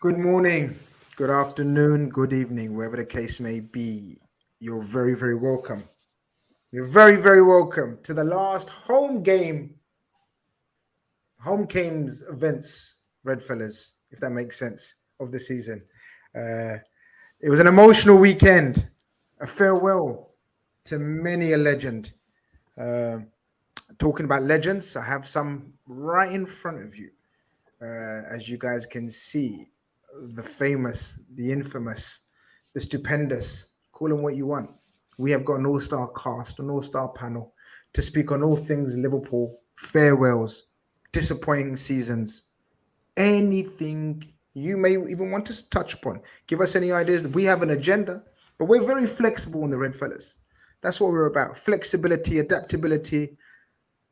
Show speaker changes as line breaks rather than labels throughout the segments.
Good morning, good afternoon, good evening, wherever the case may be. You're very, very welcome. You're very, very welcome to the last home games events, Redfellas, if that makes sense, of the season. Uh, it was an emotional weekend, a farewell to many a legend. Uh, Talking about legends, I have some right in front of you. As you guys can see, the famous, the infamous, the stupendous, call them what you want. We have got an all-star cast, an all-star panel to speak on all things Liverpool, farewells, disappointing seasons, anything you may even want to touch upon. Give us any ideas. We have an agenda, but we're very flexible in the Red Fellas. That's what we're about. Flexibility, adaptability,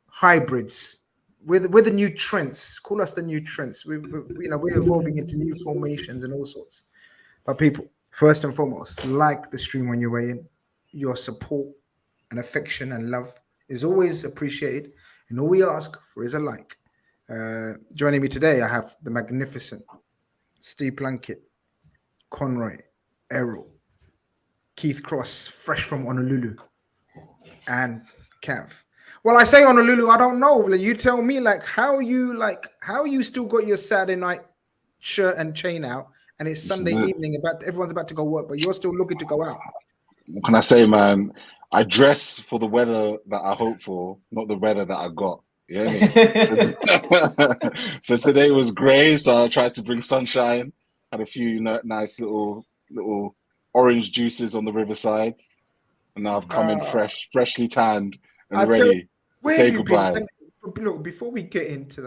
hybrids. We're the new Trents. Call us the new Trents. We're evolving into new formations and all sorts. But people, first and foremost, like the stream on your way in. Your support and affection and love is always appreciated, and all we ask for is a like. Joining me today, I have the magnificent Steve Plunkett, Conroy, Errol, Keith Cross, fresh from Honolulu, and Cav. Well, I say Honolulu, I don't know. You tell me, how you still got your Saturday night shirt and chain out, and it's Sunday evening. Everyone's about to go work, but you're still looking to go out.
What can I say, man? I dress for the weather that I hope for, not the weather that I got. Yeah. So today was grey, so I tried to bring sunshine. Had a few nice little orange juices on the riverside, and now I've come in freshly tanned and ready to say goodbye.
Look, before we get into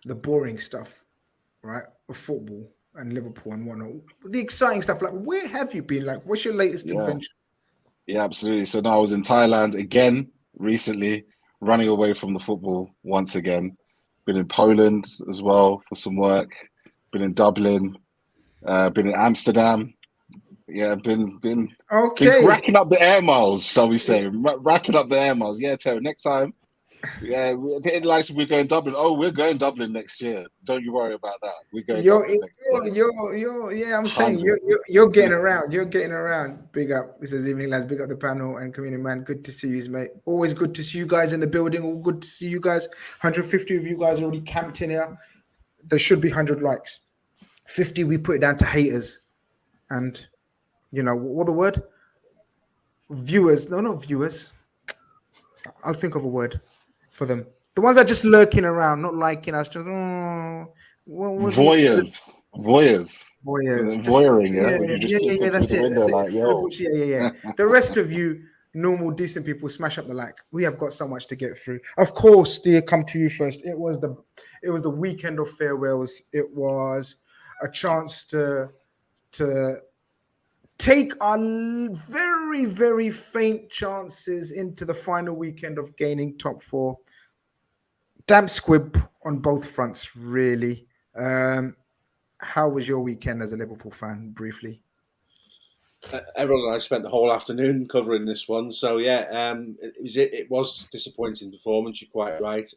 the boring stuff, right, of football and Liverpool and whatnot, the exciting stuff, where have you been? What's your latest adventure?
Yeah, absolutely. So now I was in Thailand again recently, running away from the football once again. Been in Poland as well for some work. Been in Dublin. Been in Amsterdam. Yeah, been racking up the air miles, shall we say? Racking up the air miles. Yeah, Terry. Next time, yeah, we're going Dublin. Oh, we're going Dublin next year. Don't you worry about that. We're going Dublin next year.
Yeah, I'm saying you're getting around. You're getting around. Big up. This is Evening Lads. Big up the panel and community, man. Good to see you, mate. Always good to see you guys in the building. All good to see you guys. 150 of you guys already camped in here. There should be 100 likes. 50, we put it down to haters. And what the word? Viewers. No, not viewers. I'll think of a word for them. The ones that are just lurking around, not liking us. Just
voyeurs. Voyeuring,
yeah. That's it. Yeah. The rest of you, normal, decent people, smash up the like. We have got so much to get through. Of course, dear, come to you first. It was the weekend of farewells. It was a chance to take our very, very faint chances into the final weekend of gaining top four. Damp squib on both fronts, really. How was your weekend as a Liverpool fan, briefly?
Everyone and I spent the whole afternoon covering this one. So, yeah, it was disappointing performance, you're quite right.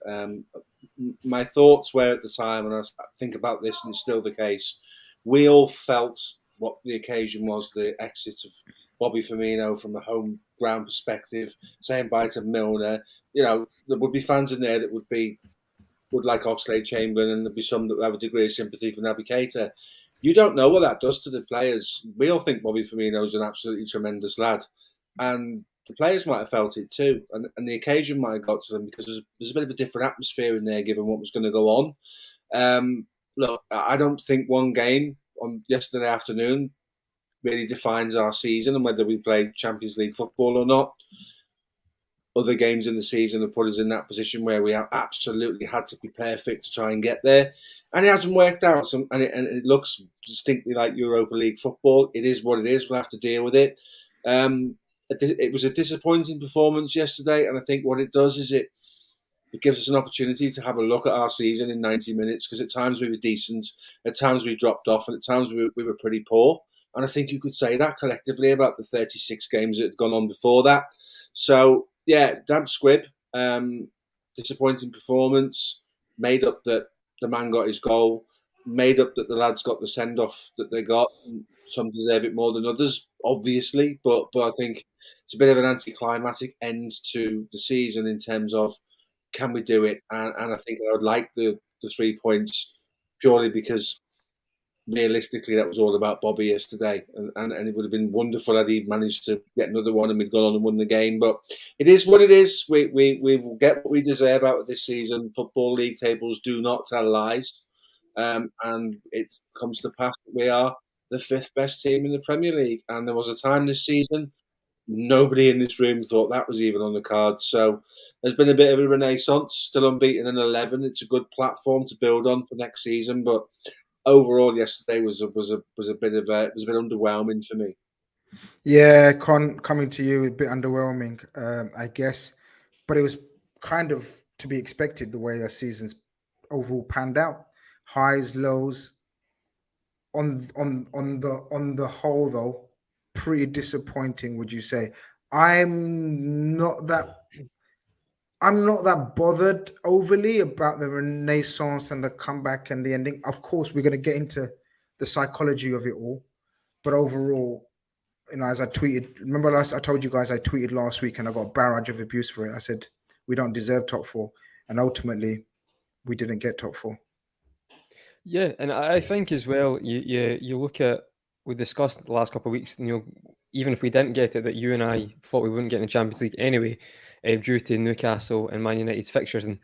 My thoughts were at the time, and I think about this, and it's still the case, we all felt what the occasion was, the exit of Bobby Firmino from the home ground perspective, saying bye to Milner. There would be fans in there that would like Oxlade-Chamberlain, and there'd be some that would have a degree of sympathy for Naby Keita. You don't know what that does to the players. We all think Bobby Firmino is an absolutely tremendous lad, and the players might have felt it too, and the occasion might have got to them because there's a bit of a different atmosphere in there given what was going to go on. Look, I don't think one game on yesterday afternoon really defines our season and whether we play Champions League football or not. Other games in the season have put us in that position where we have absolutely had to be perfect to try and get there. And it hasn't worked out. And it looks distinctly like Europa League football. It is what it is. We'll have to deal with it. It was a disappointing performance yesterday. And I think what it does is it gives us an opportunity to have a look at our season in 90 minutes, because at times we were decent, at times we dropped off, and at times we were pretty poor. And I think you could say that collectively about the 36 games that had gone on before that. So, yeah, damp squib, disappointing performance, made up that the man got his goal. made up that the lads got the send off that they got. Some deserve it more than others, obviously, but I think it's a bit of an anticlimactic end to the season in terms of can we do it? And I think I would like the 3 points purely because realistically that was all about Bobby yesterday, and it would have been wonderful had he managed to get another one and we'd gone on and won the game. But it is what it is. We will get what we deserve out of this season. Football league tables do not tell lies, and it comes to pass that we are the 5th best team in the Premier League. And there was a time this season nobody in this room thought that was even on the cards. So there's been a bit of a renaissance. Still unbeaten in 11. It's a good platform to build on for next season, but overall, yesterday was a bit underwhelming for me.
Yeah, coming to you, a bit underwhelming, I guess, but it was kind of to be expected the way the season's overall panned out. Highs, lows. On the whole, though, pretty disappointing. Would you say? I'm not that bothered overly about the renaissance and the comeback and the ending. Of course, we're going to get into the psychology of it all, but overall, as I tweeted, remember I told you guys I tweeted last week and I got a barrage of abuse for it. I said we don't deserve top 4, and ultimately, we didn't get top 4.
Yeah, and I think as well, you look at, we discussed the last couple of weeks, even if we didn't get it, that you and I thought we wouldn't get in the Champions League anyway, due to Newcastle and Man United's fixtures. And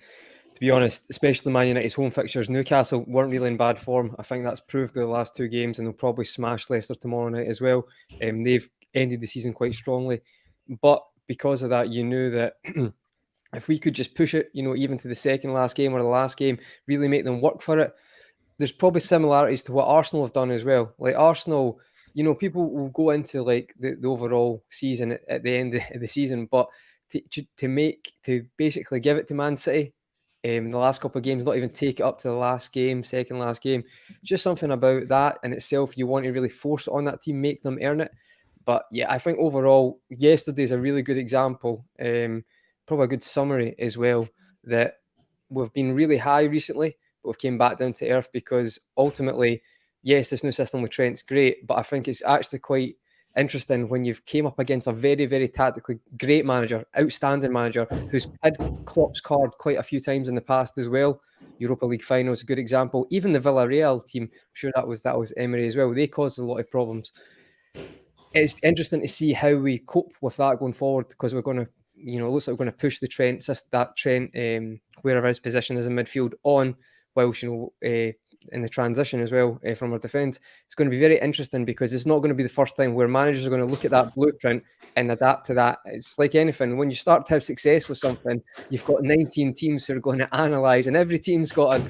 to be honest, especially Man United's home fixtures, Newcastle weren't really in bad form. I think that's proved the last 2 games, and they'll probably smash Leicester tomorrow night as well. They've ended the season quite strongly. But because of that, you knew that if we could just push it, even to the second last game or the last game, really make them work for it, there's probably similarities to what Arsenal have done as well. Like Arsenal, people will go into like the overall season at the end of the season, but to basically give it to Man City in the last couple of games, not even take it up to the last game, second last game, just something about that in itself. You want to really force it on that team, make them earn it. But yeah, I think overall, yesterday's a really good example, probably a good summary as well, that we've been really high recently, but we've came back down to earth because ultimately, yes, this new system with Trent's great, but I think it's actually quite interesting when you've came up against a very, very tactically great manager, outstanding manager, who's had Klopp's card quite a few times in the past as well. Europa League final is a good example. Even the Villarreal team, I'm sure that was Emery as well. They caused a lot of problems. It's interesting to see how we cope with that going forward, because we're going to, looks like we're going to push the Trent, wherever his position is in midfield, on, whilst, in the transition as well from our defence. It's going to be very interesting because it's not going to be the first time where managers are going to look at that blueprint and adapt to that. It's like anything. When you start to have success with something, you've got 19 teams who are going to analyse, and every team's got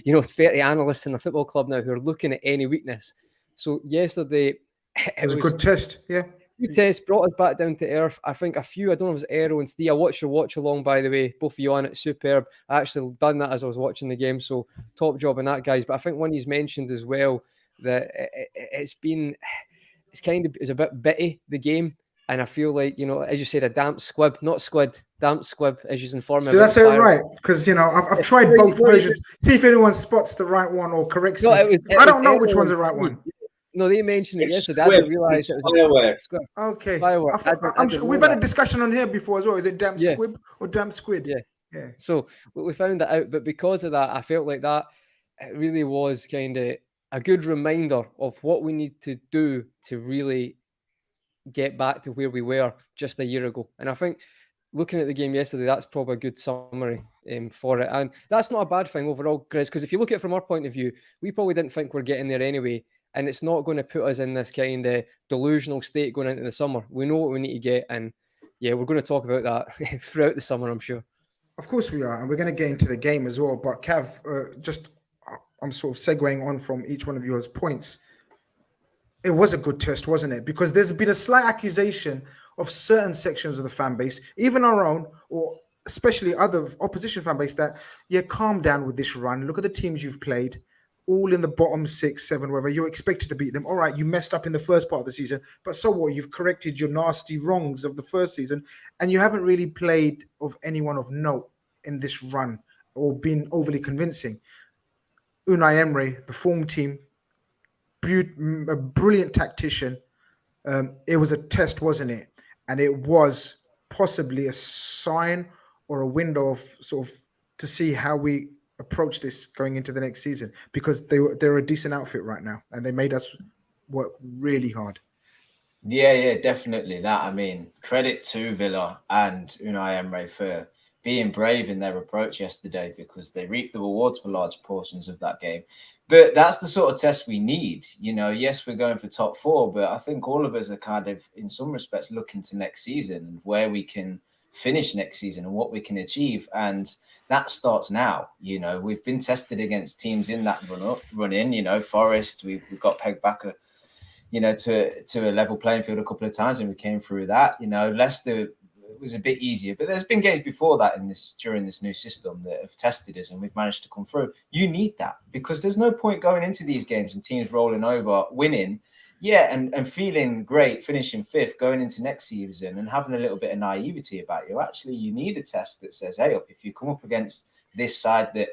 30 analysts in a football club now who are looking at any weakness. So yesterday, it was a
good test, yeah.
Good test, brought us back down to earth. I think I don't know if it was Aero and Steve. I watched your watch along, by the way, both of you on it, superb. I actually done that as I was watching the game, so top job on that, guys. But I think one he's mentioned as well, that it's a bit bitty, the game, and I feel like, as you said, a damp squib, not squid, damp squib, as you informed me.
Did I say it right? Because I've tried both versions. See if anyone spots the right one or corrects me. I don't know which one's the right one.
No, they mentioned it yesterday. I didn't realise it was
firework.
Okay.
Firework.
I'm sure we've had a discussion on here before as well. Is it damp squib or damp squid?
Yeah. So we found that out, but because of that, I felt like that it really was kind of a good reminder of what we need to do to really get back to where we were just a year ago. And I think looking at the game yesterday, that's probably a good summary for it. And that's not a bad thing overall, Chris, because if you look at it from our point of view, we probably didn't think we're getting there anyway. And it's not going to put us in this kind of delusional state going into the summer. We know what we need to get. And yeah, we're going to talk about that throughout the summer, I'm sure.
Of course we are. And we're going to get into the game as well. But Cav, I'm sort of segueing on from each one of yours points. It was a good test, wasn't it? Because there's been a slight accusation of certain sections of the fan base, even our own, or especially other opposition fan base, that, calm down with this run. Look at the teams you've played. All in the bottom 6, 7, wherever you're expected to beat them. All right, you messed up in the first part of the season, but so what? You've corrected your nasty wrongs of the first season, and you haven't really played of anyone of note in this run or been overly convincing. Unai Emery, the form team, a brilliant tactician. It was a test, wasn't it? And it was possibly a sign or a window of sort of to see how we approach this going into the next season, because they're a decent outfit right now and they made us work really hard.
Yeah, definitely that. I mean, credit to Villa and Unai Emery for being brave in their approach yesterday, because they reaped the rewards for large portions of that game. But that's the sort of test we need. Yes, we're going for top 4, but I think all of us are kind of, in some respects, looking to next season and where we can finish next season and what we can achieve. And that starts now. We've been tested against teams in that run in, Forest, we've got pegged back to a level playing field a couple of times, and we came through that. Leicester was a bit easier, but there's been games before that during this new system that have tested us, and we've managed to come through. You need that, because there's no point going into these games and teams rolling over, winning, and feeling great, finishing 5th, going into next season and having a little bit of naivety about you. Actually, you need a test that says, hey, if you come up against this side that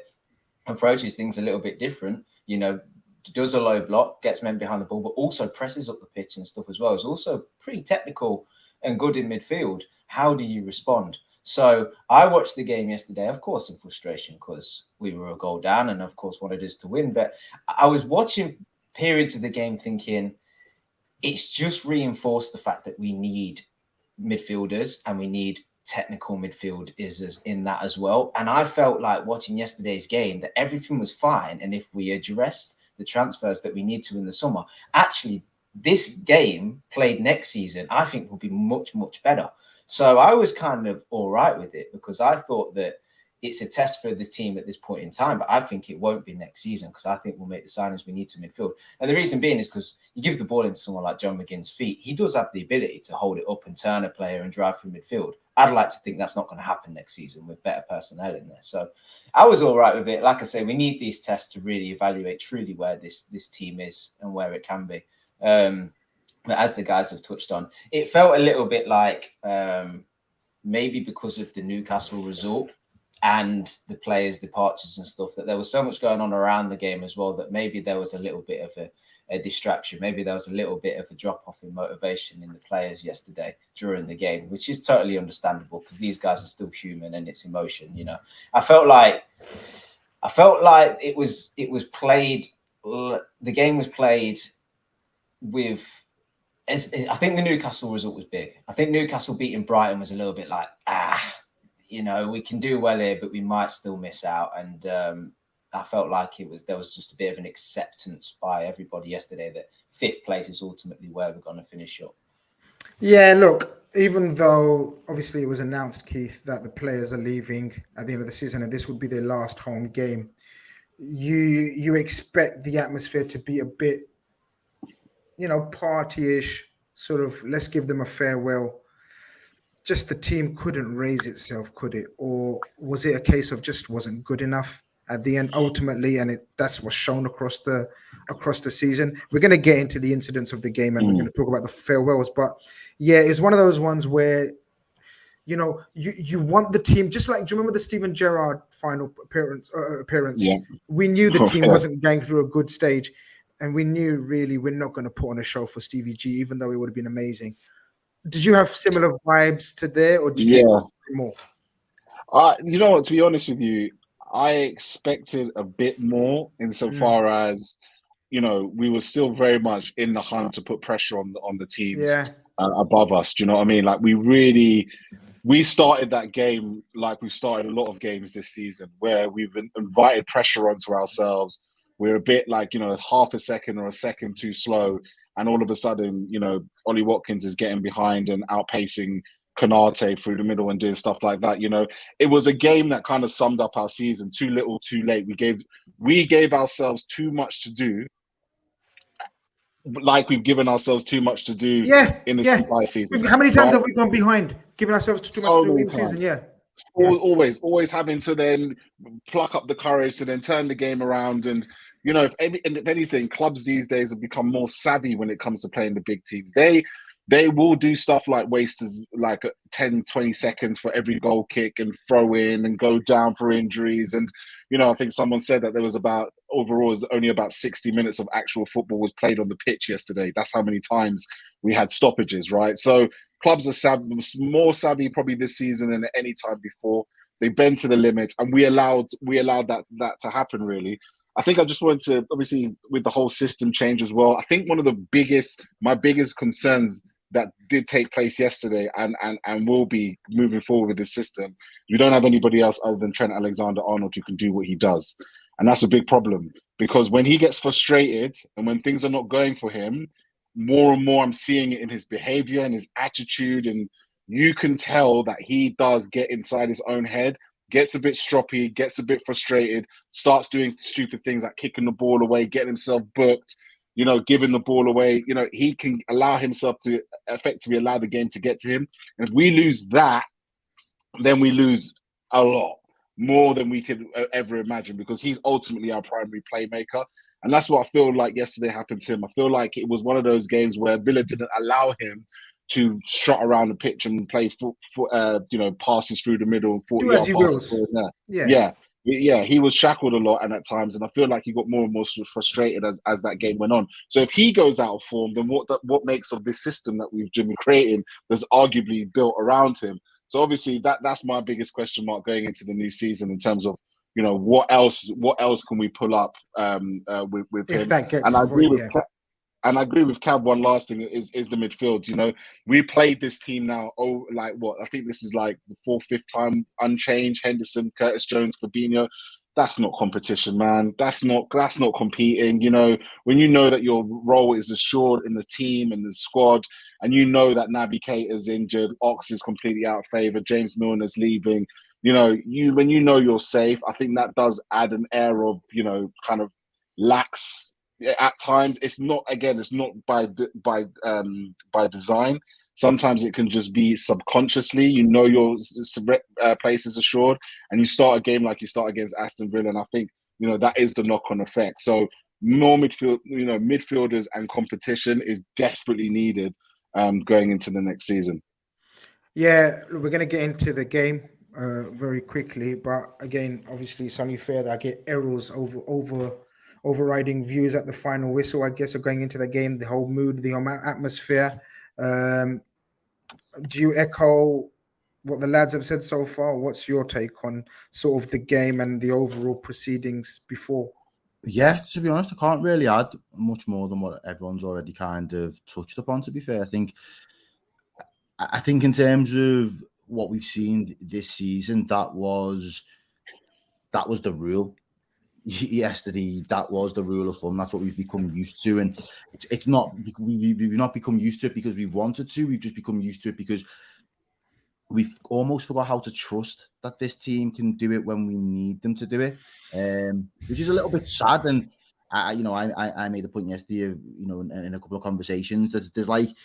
approaches things a little bit different, does a low block, gets men behind the ball, but also presses up the pitch and stuff as well. It's also pretty technical and good in midfield. How do you respond? So I watched the game yesterday, of course, in frustration, because we were a goal down and, of course, wanted us to win. But I was watching periods of the game thinking it's just reinforced the fact that we need midfielders and we need technical midfielders in that as well. And I felt like watching yesterday's game that everything was fine. And if we addressed the transfers that we need to in the summer, actually, this game played next season, I think will be much, much better. So I was kind of all right with it, because I thought that it's a test for this team at this point in time, but I think it won't be next season, because I think we'll make the signings we need to midfield. And the reason being is because you give the ball into someone like John McGinn's feet, he does have the ability to hold it up and turn a player and drive through midfield. I'd like to think that's not going to happen next season with better personnel in there. So I was all right with it. Like I say, we need these tests to really evaluate truly where this team is and where it can be. But as the guys have touched on, it felt a little bit like maybe because of the Newcastle result and the players' departures and stuff, that there was so much going on around the game as well, that maybe there was a little bit of a distraction. Maybe there was a little bit of a drop-off in motivation in the players yesterday during the game, which is totally understandable, because these guys are still human and it's emotion. I felt like it was played. The game was played with. I think the Newcastle result was big. I think Newcastle beating Brighton was a little bit like, we can do well here, but we might still miss out. And I felt like there was just a bit of an acceptance by everybody yesterday that 5th place is ultimately where we're going to finish up.
Yeah, look, even though obviously it was announced, Keith, that the players are leaving at the end of the season and this would be their last home game, you expect the atmosphere to be a bit, partyish, sort of, let's give them a farewell. Just the team couldn't raise itself, could it? Or was it a case of just wasn't good enough at the end ultimately, and that's what's shown across the season? We're going to get into the incidents of the game and we're going to talk about the farewells, but yeah, it's one of those ones where you want the team, just like, do you remember the Steven Gerrard final appearance? Yeah. We knew the team wasn't going through a good stage, and we knew really we're not going to put on a show for Stevie G, even though it would have been amazing. Did you have similar vibes to there, or did you more?
You know what, to be honest with you, I expected a bit more insofar as, we were still very much in the hunt to put pressure on the teams above us. Do you know what I mean? Like, we started that game like we've started a lot of games this season, where we've invited pressure onto ourselves. We're a bit like, half a second or a second too slow. And all of a sudden, Ollie Watkins is getting behind and outpacing Konate through the middle and doing stuff like that. It was a game that kind of summed up our season. Too little, too late. We gave ourselves too much to do, like we've given ourselves too much to do in this entire season.
How many times have we gone behind, giving ourselves too much to do in the season? Yeah.
Always having to then pluck up the courage to then turn the game around. And, if anything, clubs these days have become more savvy when it comes to playing the big teams. They they will do stuff like waste like 10, 20 seconds for every goal kick and throw in and go down for injuries. And, I think someone said that there was only about 60 minutes of actual football was played on the pitch yesterday. That's how many times we had stoppages, right? So clubs are more savvy probably this season than at any time before. They bend to the limits, and we allowed that to happen, really. I think I just wanted to, obviously, with the whole system change as well, I think one of my biggest concerns that did take place yesterday and will be moving forward with this system, we don't have anybody else other than Trent Alexander-Arnold who can do what he does. And that's a big problem, because when he gets frustrated and when things are not going for him, more and more I'm seeing it in his behavior and his attitude, and you can tell that he does get inside his own head, gets a bit stroppy, gets a bit frustrated, starts doing stupid things like kicking the ball away, getting himself booked, giving the ball away. He can allow himself to effectively allow the game to get to him. And if we lose that, then we lose a lot more than we could ever imagine, because he's ultimately our primary playmaker. And that's what I feel like yesterday happened to him. I feel like it was one of those games where Villa didn't allow him to trot around the pitch and play passes through the middle, 40-yard passes. Yeah, he was shackled a lot, and at times, and I feel like he got more and more frustrated as that game went on. So if he goes out of form, then what makes of this system that we've been creating that's arguably built around him? So obviously that's my biggest question mark going into the new season in terms of what else can we pull up with
if
him?
that gets
And I agree with.
yeah.
And I agree with Cab. One last thing is the midfield. We played this team now. I think this is like the 4th, 5th time unchanged. Henderson, Curtis Jones, Fabinho. That's not competition, man. That's not competing. When you know that your role is assured in the team and the squad, and you know that Naby Keita's injured, Ox is completely out of favour, James Milner's leaving. When you're safe, I think that does add an air of kind of lax. At times, it's not by design. Sometimes it can just be subconsciously. your place is assured, and you start a game like you start against Aston Villa, and I think that is the knock-on effect. So more midfielders and competition is desperately needed going into the next season.
Yeah, we're going to get into the game very quickly, but again, obviously, it's only fair that I get errors overriding views at the final whistle, I guess, of going into the game, the whole mood, the atmosphere. Do you echo what the lads have said so far? What's your take on sort of the game and the overall proceedings before?
Yeah, to be honest, I can't really add much more than what everyone's already kind of touched upon, to be fair. I think in terms of what we've seen this season, that was the rule. Yesterday, that was the rule of thumb. That's what we've become used to, and it's not we've not become used to it because we've wanted to. We've just become used to it because we've almost forgot how to trust that this team can do it when we need them to do it, which is a little bit sad. And I made a point yesterday, in a couple of conversations, there's like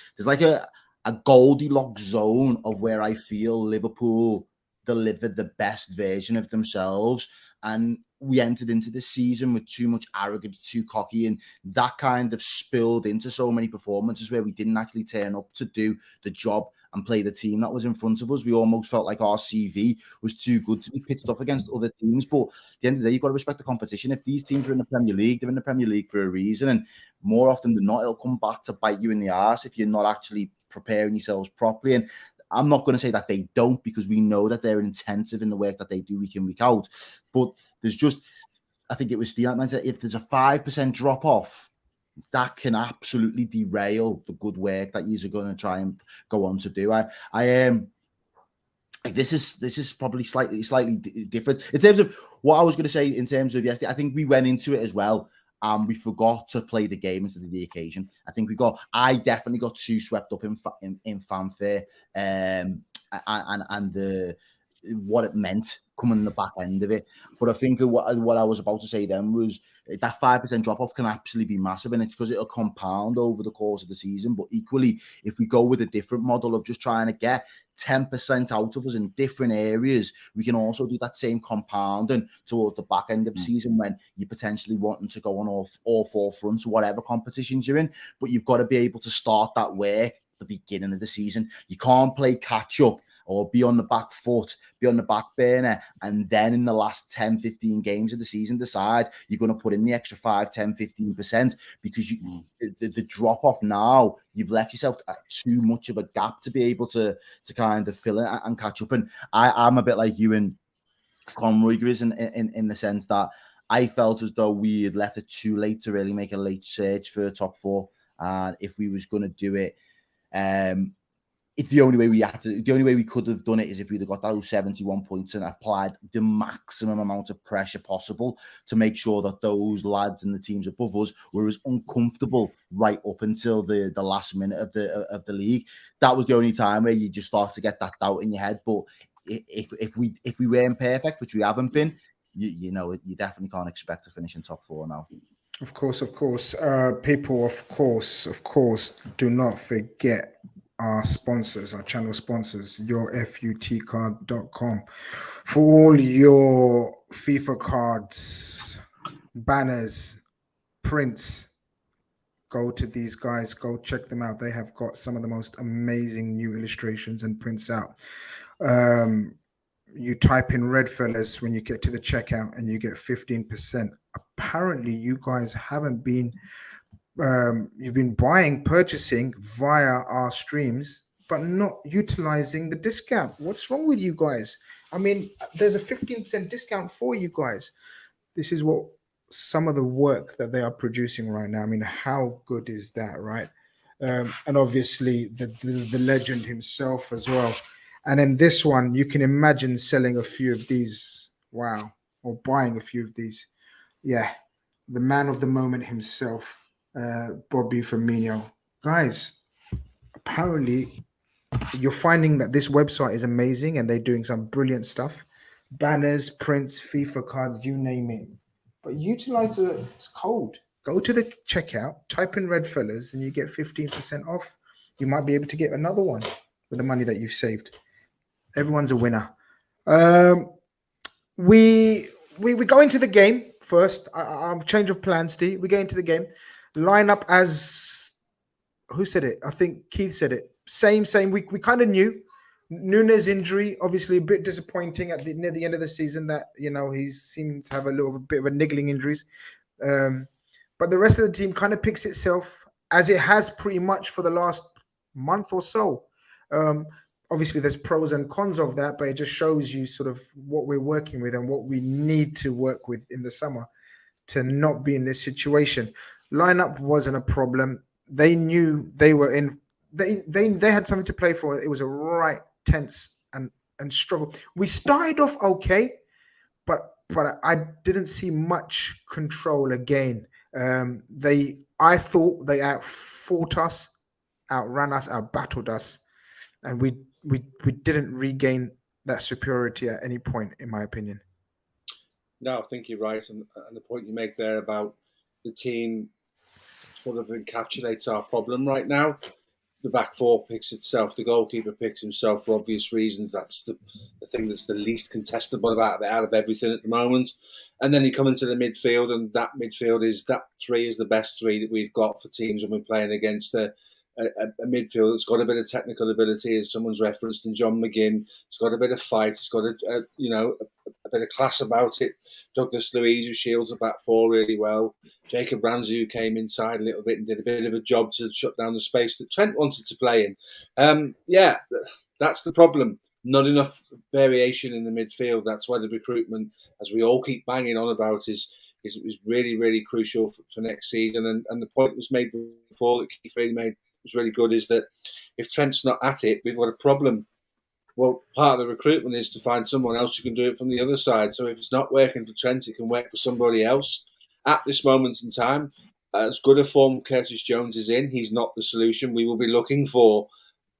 a Goldilocks zone of where I feel Liverpool delivered the best version of themselves, and we entered into this season with too much arrogance, too cocky, and that kind of spilled into so many performances where we didn't actually turn up to do the job and play the team that was in front of us. We almost felt like our CV was too good to be pitched up against other teams. But at the end of the day, you've got to respect the competition. If these teams are in the Premier League, they're in the Premier League for a reason. And more often than not, it'll come back to bite you in the arse if you're not actually preparing yourselves properly. And I'm not going to say that they don't, because we know that they're intensive in the work that they do week in, week out. But there's just, I think it was Steve that said, if there's a 5% drop off, that can absolutely derail the good work that you're going to try and go on to do. This is probably slightly different in terms of what I was going to say. In terms of yesterday, I think we went into it as well. We forgot to play the game instead of the occasion. I definitely got too swept up in fanfare and the what it meant coming in the back end of it. But I think what I was about to say then was that 5% drop off can actually be massive, and it's because it'll compound over the course of the season. But equally, if we go with a different model of just trying to get 10% out of us in different areas, we can also do that same compounding towards the back end of the season when you're potentially wanting to go on all four fronts, whatever competitions you're in. But you've got to be able to start that work the beginning of the season. You can't play catch up or be on the back foot, be on the back burner, and then in the last 10, 15 games of the season decide you're going to put in the extra 5, 10, 15% because the drop-off now, you've left yourself too much of a gap to be able to kind of fill it and catch up. And I'm a bit like you and Conroy Grizz in the sense that I felt as though we had left it too late to really make a late search for top 4. And if we was going to do it, it's the only way we could have done it is if we'd have got those 71 points and applied the maximum amount of pressure possible to make sure that those lads and the teams above us were as uncomfortable right up until the last minute of the league. That was the only time where you just start to get that doubt in your head. But if we weren't perfect, which we haven't been, you definitely can't expect to finish in top 4 now.
Of course. People, of course, do not forget our sponsors, our channel sponsors, yourfutcard.com, for all your FIFA cards, banners, prints. Go to these guys, go check them out. They have got some of the most amazing new illustrations and prints out. You type in REDFELLAS when you get to the checkout and you get 15%. Apparently you guys haven't been you've been purchasing via our streams, but not utilizing the discount. What's wrong with you guys? I mean, there's a 15% discount for you guys. This is what some of the work that they are producing right now. I mean, how good is that, right? And obviously the legend himself as well. And in this one, you can imagine selling a few of these. Wow. Or buying a few of these. Yeah. The man of the moment himself. Bobby Firmino. Guys, apparently you're finding that this website is amazing and they're doing some brilliant stuff. Banners, prints, FIFA cards, you name it. But utilize the code. Go to the checkout, type in REDFELLAS, and you get 15% off. You might be able to get another one with the money that you've saved. Everyone's a winner. We go into the game first. Change of plans, Steve. We go into the game. Line up as who said it? I think Keith said it. Same. We kind of knew. Nunes' injury, obviously a bit disappointing near the end of the season. That he seemed to have a little bit of a niggling injuries. But the rest of the team kind of picks itself as it has pretty much for the last month or so. Obviously, there's pros and cons of that, but it just shows you sort of what we're working with and what we need to work with in the summer to not be in this situation. Lineup wasn't a problem. They knew they were in. They had something to play for. It was a right tense and struggle. We started off okay, but I didn't see much control again. I thought they outfought us, outran us, outbattled us, and we didn't regain that superiority at any point, in my opinion.
No, I think you're right, and the point you make there about the team sort of encapsulates our problem right now. The back four picks itself. The goalkeeper picks himself for obvious reasons. That's the thing that's the least contestable out of everything at the moment. And then you come into the midfield, and that midfield that three is the best three that we've got for teams when we're playing against a midfield that's got a bit of technical ability, as someone's referenced in John McGinn. It's got a bit of fight. It's got a bit of class about it. Douglas Luiz, who shields the back four really well. Jacob Ramsey, who came inside a little bit and did a bit of a job to shut down the space that Trent wanted to play in. That's the problem. Not enough variation in the midfield. That's why the recruitment, as we all keep banging on about, is really, really crucial for next season. And the point was made before that Keith really made was really good, is that if Trent's not at it, we've got a problem. Well, part of the recruitment is to find someone else who can do it from the other side. So if it's not working for Trent, it can work for somebody else. At this moment in time, as good a form Curtis Jones is in, he's not the solution. We will be looking for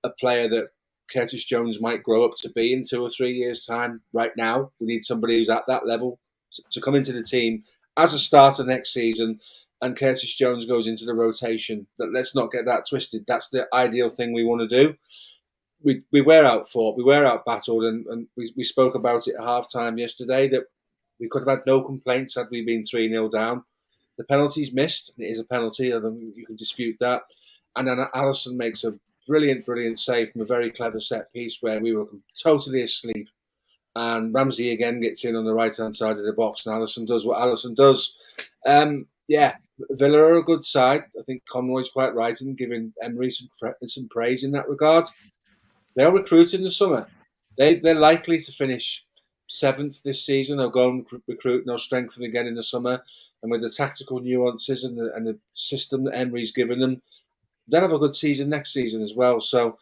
a player that Curtis Jones might grow up to be in 2 or 3 years' time. Right now, we need somebody who's at that level to come into the team as a starter next season, and Curtis Jones goes into the rotation. But let's not get that twisted. That's the ideal thing we want to do. We were outfought, we were outbattled, and we spoke about it at halftime yesterday that we could have had no complaints had we been 3-0 down. The penalty's missed. It is a penalty. You can dispute that. And then Alisson makes a brilliant save from a very clever set piece where we were totally asleep. And Ramsey again gets in on the right-hand side of the box, and Alisson does what Alisson does. Villa are a good side. I think Conroy's quite right in giving Emery some praise in that regard. They'll recruit in the summer. They're likely to finish 7th this season. They'll go and recruit and they'll strengthen again in the summer. And with the tactical nuances and the system that Emery's given them, they'll have a good season next season as well. So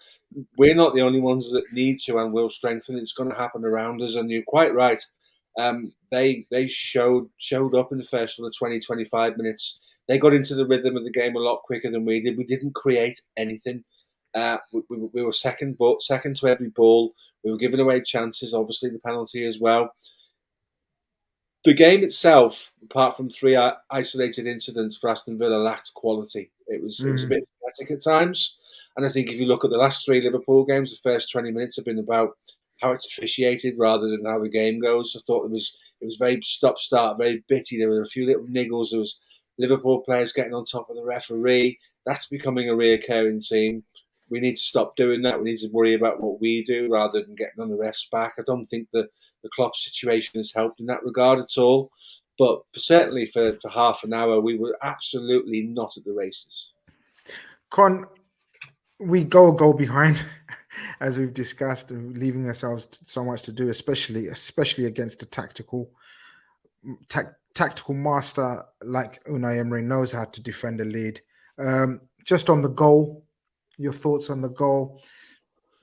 we're not the only ones that need to and will strengthen. It's going to happen around us. And you're quite right. They showed up in the first sort of 20, 25 minutes. They got into the rhythm of the game a lot quicker than we did. We didn't create anything. We were second to every ball. We were giving away chances, obviously the penalty as well. The game itself, apart from 3 isolated incidents for Aston Villa, lacked quality. It was a bit pathetic at times. And I think if you look at the last 3 Liverpool games, the first 20 minutes have been about how it's officiated rather than how the game goes. I thought it was very stop-start, very bitty. There were a few little niggles. There was Liverpool players getting on top of the referee. That's becoming a reoccurring theme. We need to stop doing that. We need to worry about what we do rather than getting on the refs' back. I don't think the Klopp situation has helped in that regard at all. But certainly for half an hour, we were absolutely not at the races.
Con, we go behind, as we've discussed, and leaving ourselves so much to do, especially against a tactical master like Unai Emery knows how to defend a lead. Just on the goal, your thoughts on the goal?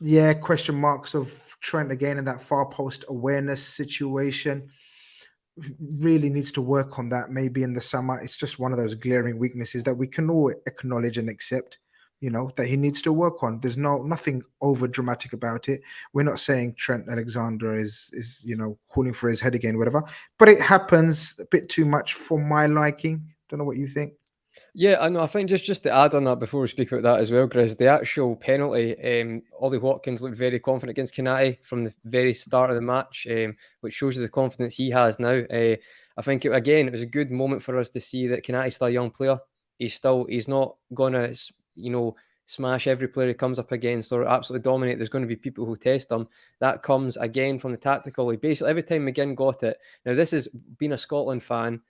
Yeah, question marks of Trent again in that far post awareness situation. Really needs to work on that maybe in the summer. It's just one of those glaring weaknesses that we can all acknowledge and accept, that he needs to work on. There's nothing over dramatic about it. We're not saying Trent Alexander is calling for his head again, whatever, but it happens a bit too much for my liking. Don't know what you think.
Yeah, I know. I think just to add on that before we speak about that as well, Grizz, the actual penalty, Ollie Watkins looked very confident against Kanati from the very start of the match, which shows you the confidence he has now. I think, it was a good moment for us to see that Kanati's still a young player. He's not going to, smash every player he comes up against or absolutely dominate. There's going to be people who test him. That comes, again, from the tactical. Basically, every time McGinn got it. Now, this has been a Scotland fan.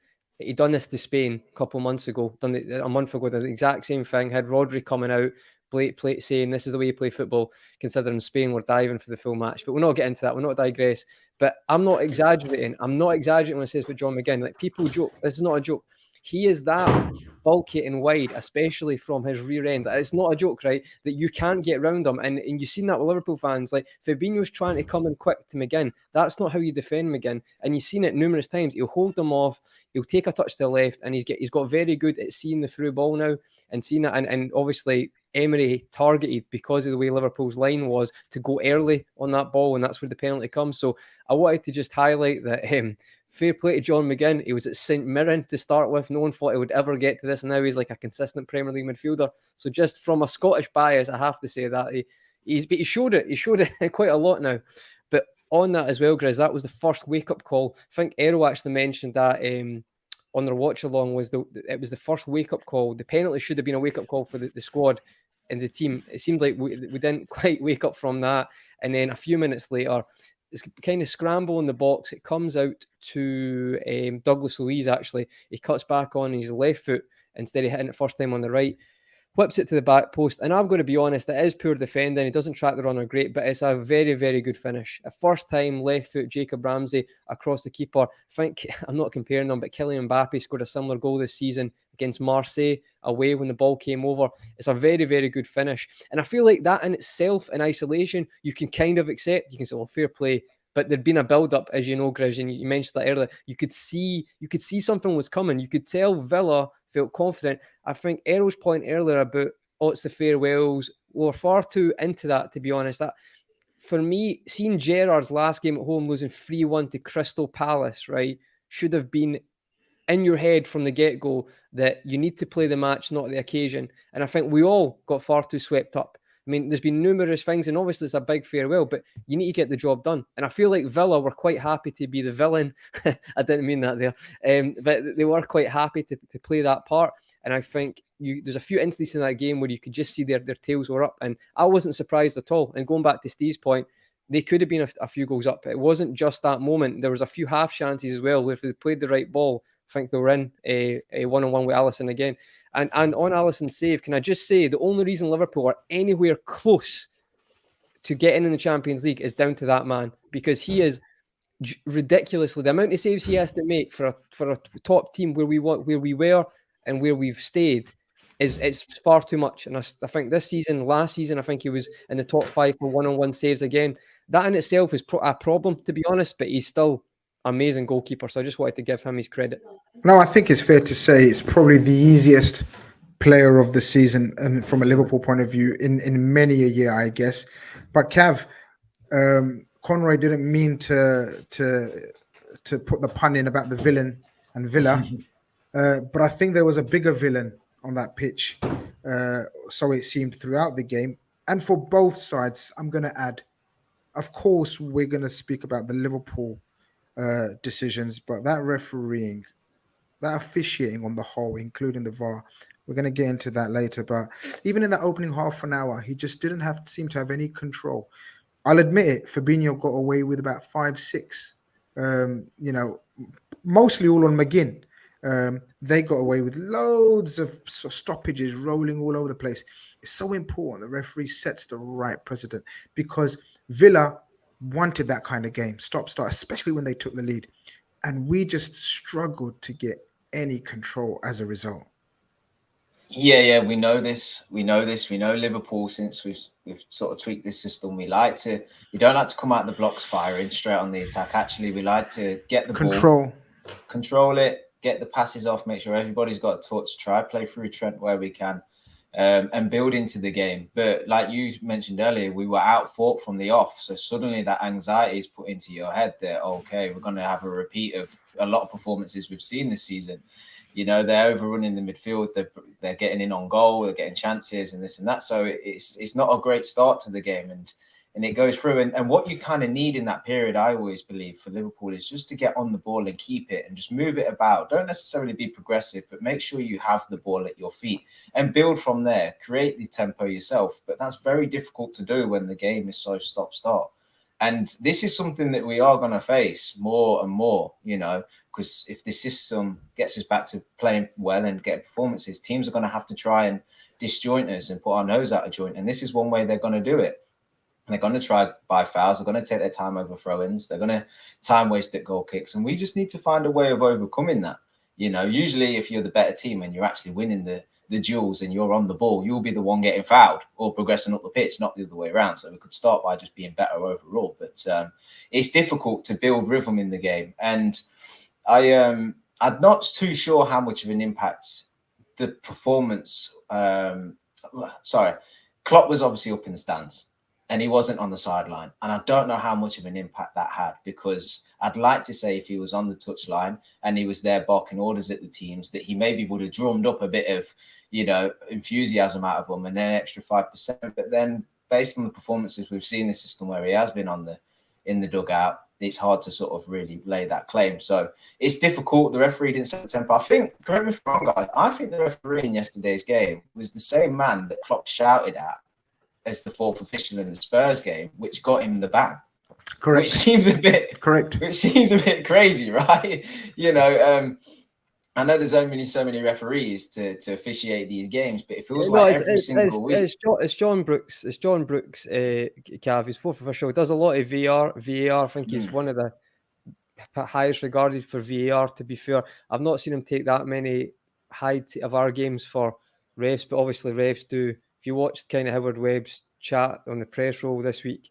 He done this to Spain a couple of months ago, done it a month ago, did the exact same thing, had Rodri coming out, saying this is the way you play football, considering Spain were diving for the full match. But we'll not get into that, we'll not digress. But I'm not exaggerating. When I say this with John McGinn. Like, people joke, this is not a joke. He is that bulky and wide, especially from his rear end. It's not a joke, right? That you can't get around him. And you've seen that with Liverpool fans. Like, Fabinho's trying to come in quick to McGinn. That's not how you defend McGinn. And you've seen it numerous times. He'll hold them off. He'll take a touch to the left. And he's got very good at seeing the through ball now and seeing it. And obviously, Emery targeted, because of the way Liverpool's line was, to go early on that ball. And that's where the penalty comes. So I wanted to just highlight that fair play to John McGinn. He was at St Mirren to start with. No one thought he would ever get to this. And now he's like a consistent Premier League midfielder. So just from a Scottish bias, I have to say that he showed it. He showed it quite a lot now. But on that as well, Grizz, that was the first wake-up call. I think Aero actually mentioned that on their watch-along. It was the first wake-up call. The penalty should have been a wake-up call for the squad and the team. It seemed like we didn't quite wake up from that. And then a few minutes later, it's kind of scramble in the box. It comes out to Douglas Luiz, actually. He cuts back on his left foot instead of hitting it first time on the right. Whips it to the back post. And I'm going to be honest, it is poor defending. He doesn't track the runner great, but it's a very, very good finish. A first time left foot Jacob Ramsey across the keeper. I think, I'm not comparing them, but Kylian Mbappe scored a similar goal this season against Marseille away when the ball came over. It's a very, very good finish. And I feel like that in itself, in isolation, you can kind of accept. You can say, well, fair play. But there'd been a build-up, as you know, Grish, and you mentioned that earlier. You could see something was coming. You could tell Villa felt confident. I think Errol's point earlier about, it's the farewells, we're far too into that, to be honest. That, for me, seeing Gerrard's last game at home losing 3-1 to Crystal Palace, right, should have been in your head from the get-go that you need to play the match, not the occasion. And I think we all got far too swept up. I mean, there's been numerous things, and obviously it's a big farewell, but you need to get the job done. And I feel like Villa were quite happy to be the villain. I didn't mean that there. But they were quite happy to play that part. And I think there's a few instances in that game where you could just see their tails were up, and I wasn't surprised at all. And going back to Steve's point, they could have been a few goals up. It wasn't just that moment. There was a few half chances as well. If they played the right ball, I think they were in a one-on-one with Alisson again. And on Alisson's save, can I just say the only reason Liverpool are anywhere close to getting in the Champions League is down to that man, because he is ridiculously, the amount of saves he has to make for a top team where we were and where we've stayed it's far too much. And I think last season, I think he was in the top 5 for one-on-one saves again. That in itself is a problem, to be honest, but he's still amazing goalkeeper. So I just wanted to give him his credit.
No, I think it's fair to say it's probably the easiest player of the season, and from a Liverpool point of view, in many a year, I guess. But Cav, Conroy didn't mean to put the pun in about the villain and Villa, but I think there was a bigger villain on that pitch. So it seemed throughout the game, and for both sides. I'm going to add, of course, we're going to speak about the Liverpool decisions, but that refereeing, that officiating on the whole, including the VAR, we're going to get into that later. But even in that opening half an hour, he just didn't seem to have any control. I'll admit it, Fabinho got away with about 5-6, mostly all on McGinn. They got away with loads of stoppages, rolling all over the place. It's so important the referee sets the right precedent, because Villa wanted that kind of game, stop-start, especially when they took the lead. And we just struggled to get any control as a result.
Yeah, we know this. We know Liverpool, since we've sort of tweaked this system. We don't like to come out the blocks firing straight on the attack. Actually, we like to get the ball, control it, get the passes off, make sure everybody's got a touch, try play through Trent where we can, and build into the game. But like you mentioned earlier, we were out fought from the off. So suddenly that anxiety is put into your head that, okay, we're going to have a repeat of a lot of performances we've seen this season. They're overrunning the midfield. They're getting in on goal. They're getting chances and this and that. So it's not a great start to the game, and it goes through. And what you kind of need in that period, I always believe, for Liverpool is just to get on the ball and keep it and just move it about. Don't necessarily be progressive, but make sure you have the ball at your feet and build from there. Create the tempo yourself. But that's very difficult to do when the game is so stop-start. And this is something that we are going to face more and more, because if the system gets us back to playing well and getting performances, teams are going to have to try and disjoint us and put our nose out of joint. And this is one way they're going to do it. They're going to try by fouls. They're going to take their time over throw-ins. They're going to time waste at goal kicks. And we just need to find a way of overcoming that. Usually if you're the better team and you're actually winning the duels and you're on the ball, you'll be the one getting fouled or progressing up the pitch, not the other way around. So we could start by just being better overall. But it's difficult to build rhythm in the game. And I'm not too sure how much of an impact the performance. Klopp was obviously up in the stands and he wasn't on the sideline. And I don't know how much of an impact that had, because I'd like to say if he was on the touchline and he was there barking orders at the teams, that he maybe would have drummed up a bit of, enthusiasm out of them and then an extra 5%. But then based on the performances we've seen in the system where he has been in the dugout, it's hard to sort of really lay that claim. So it's difficult. The referee didn't set the tempo. I think, correct me if I'm wrong, guys, I think the referee in yesterday's game was the same man that Klopp shouted at as the fourth official in the Spurs game, which got him the ban.
Correct.
Which seems a bit crazy, right? I know there's only so many referees to officiate these games, but it feels like every single week.
It's John Brooks. It's John Brooks. Cav, he's fourth official. Does a lot of VAR. I think he's one of the highest regarded for VAR. To be fair, I've not seen him take that many of our games for refs, but obviously refs do. If you watched kind of Howard Webb's chat on the press roll this week,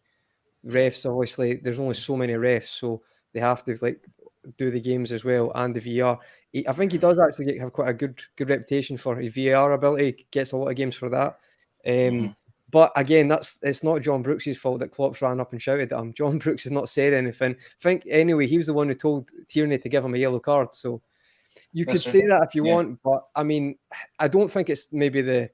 refs obviously there's only so many refs, so they have to do the games as well and the VAR. I think he does actually have quite a good reputation for his VAR ability. Gets a lot of games for that. But again, it's not John Brooks' fault that Klopp ran up and shouted at him. John Brooks has not said anything. I think anyway, he was the one who told Tierney to give him a yellow card. So you could say that if you want, but I mean, I don't think it's maybe the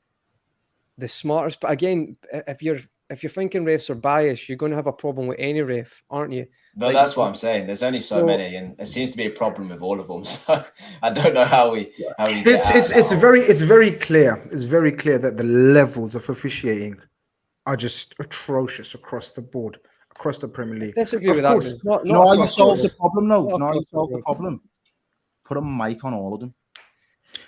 smartest. But again, if if you're thinking refs are biased, you're going to have a problem with any ref, aren't you?
No, that's what I'm saying. There's only so many, and there seems to be a problem with all of them. So I don't know how we get out of that
it's very clear. It's very clear that the levels of officiating are just atrocious across the board, across the Premier League.
Disagree with
course.
that. Not,
You know how you
not
solve the problem, though? You know how you
not
solve the problem? Put a mic on all of them.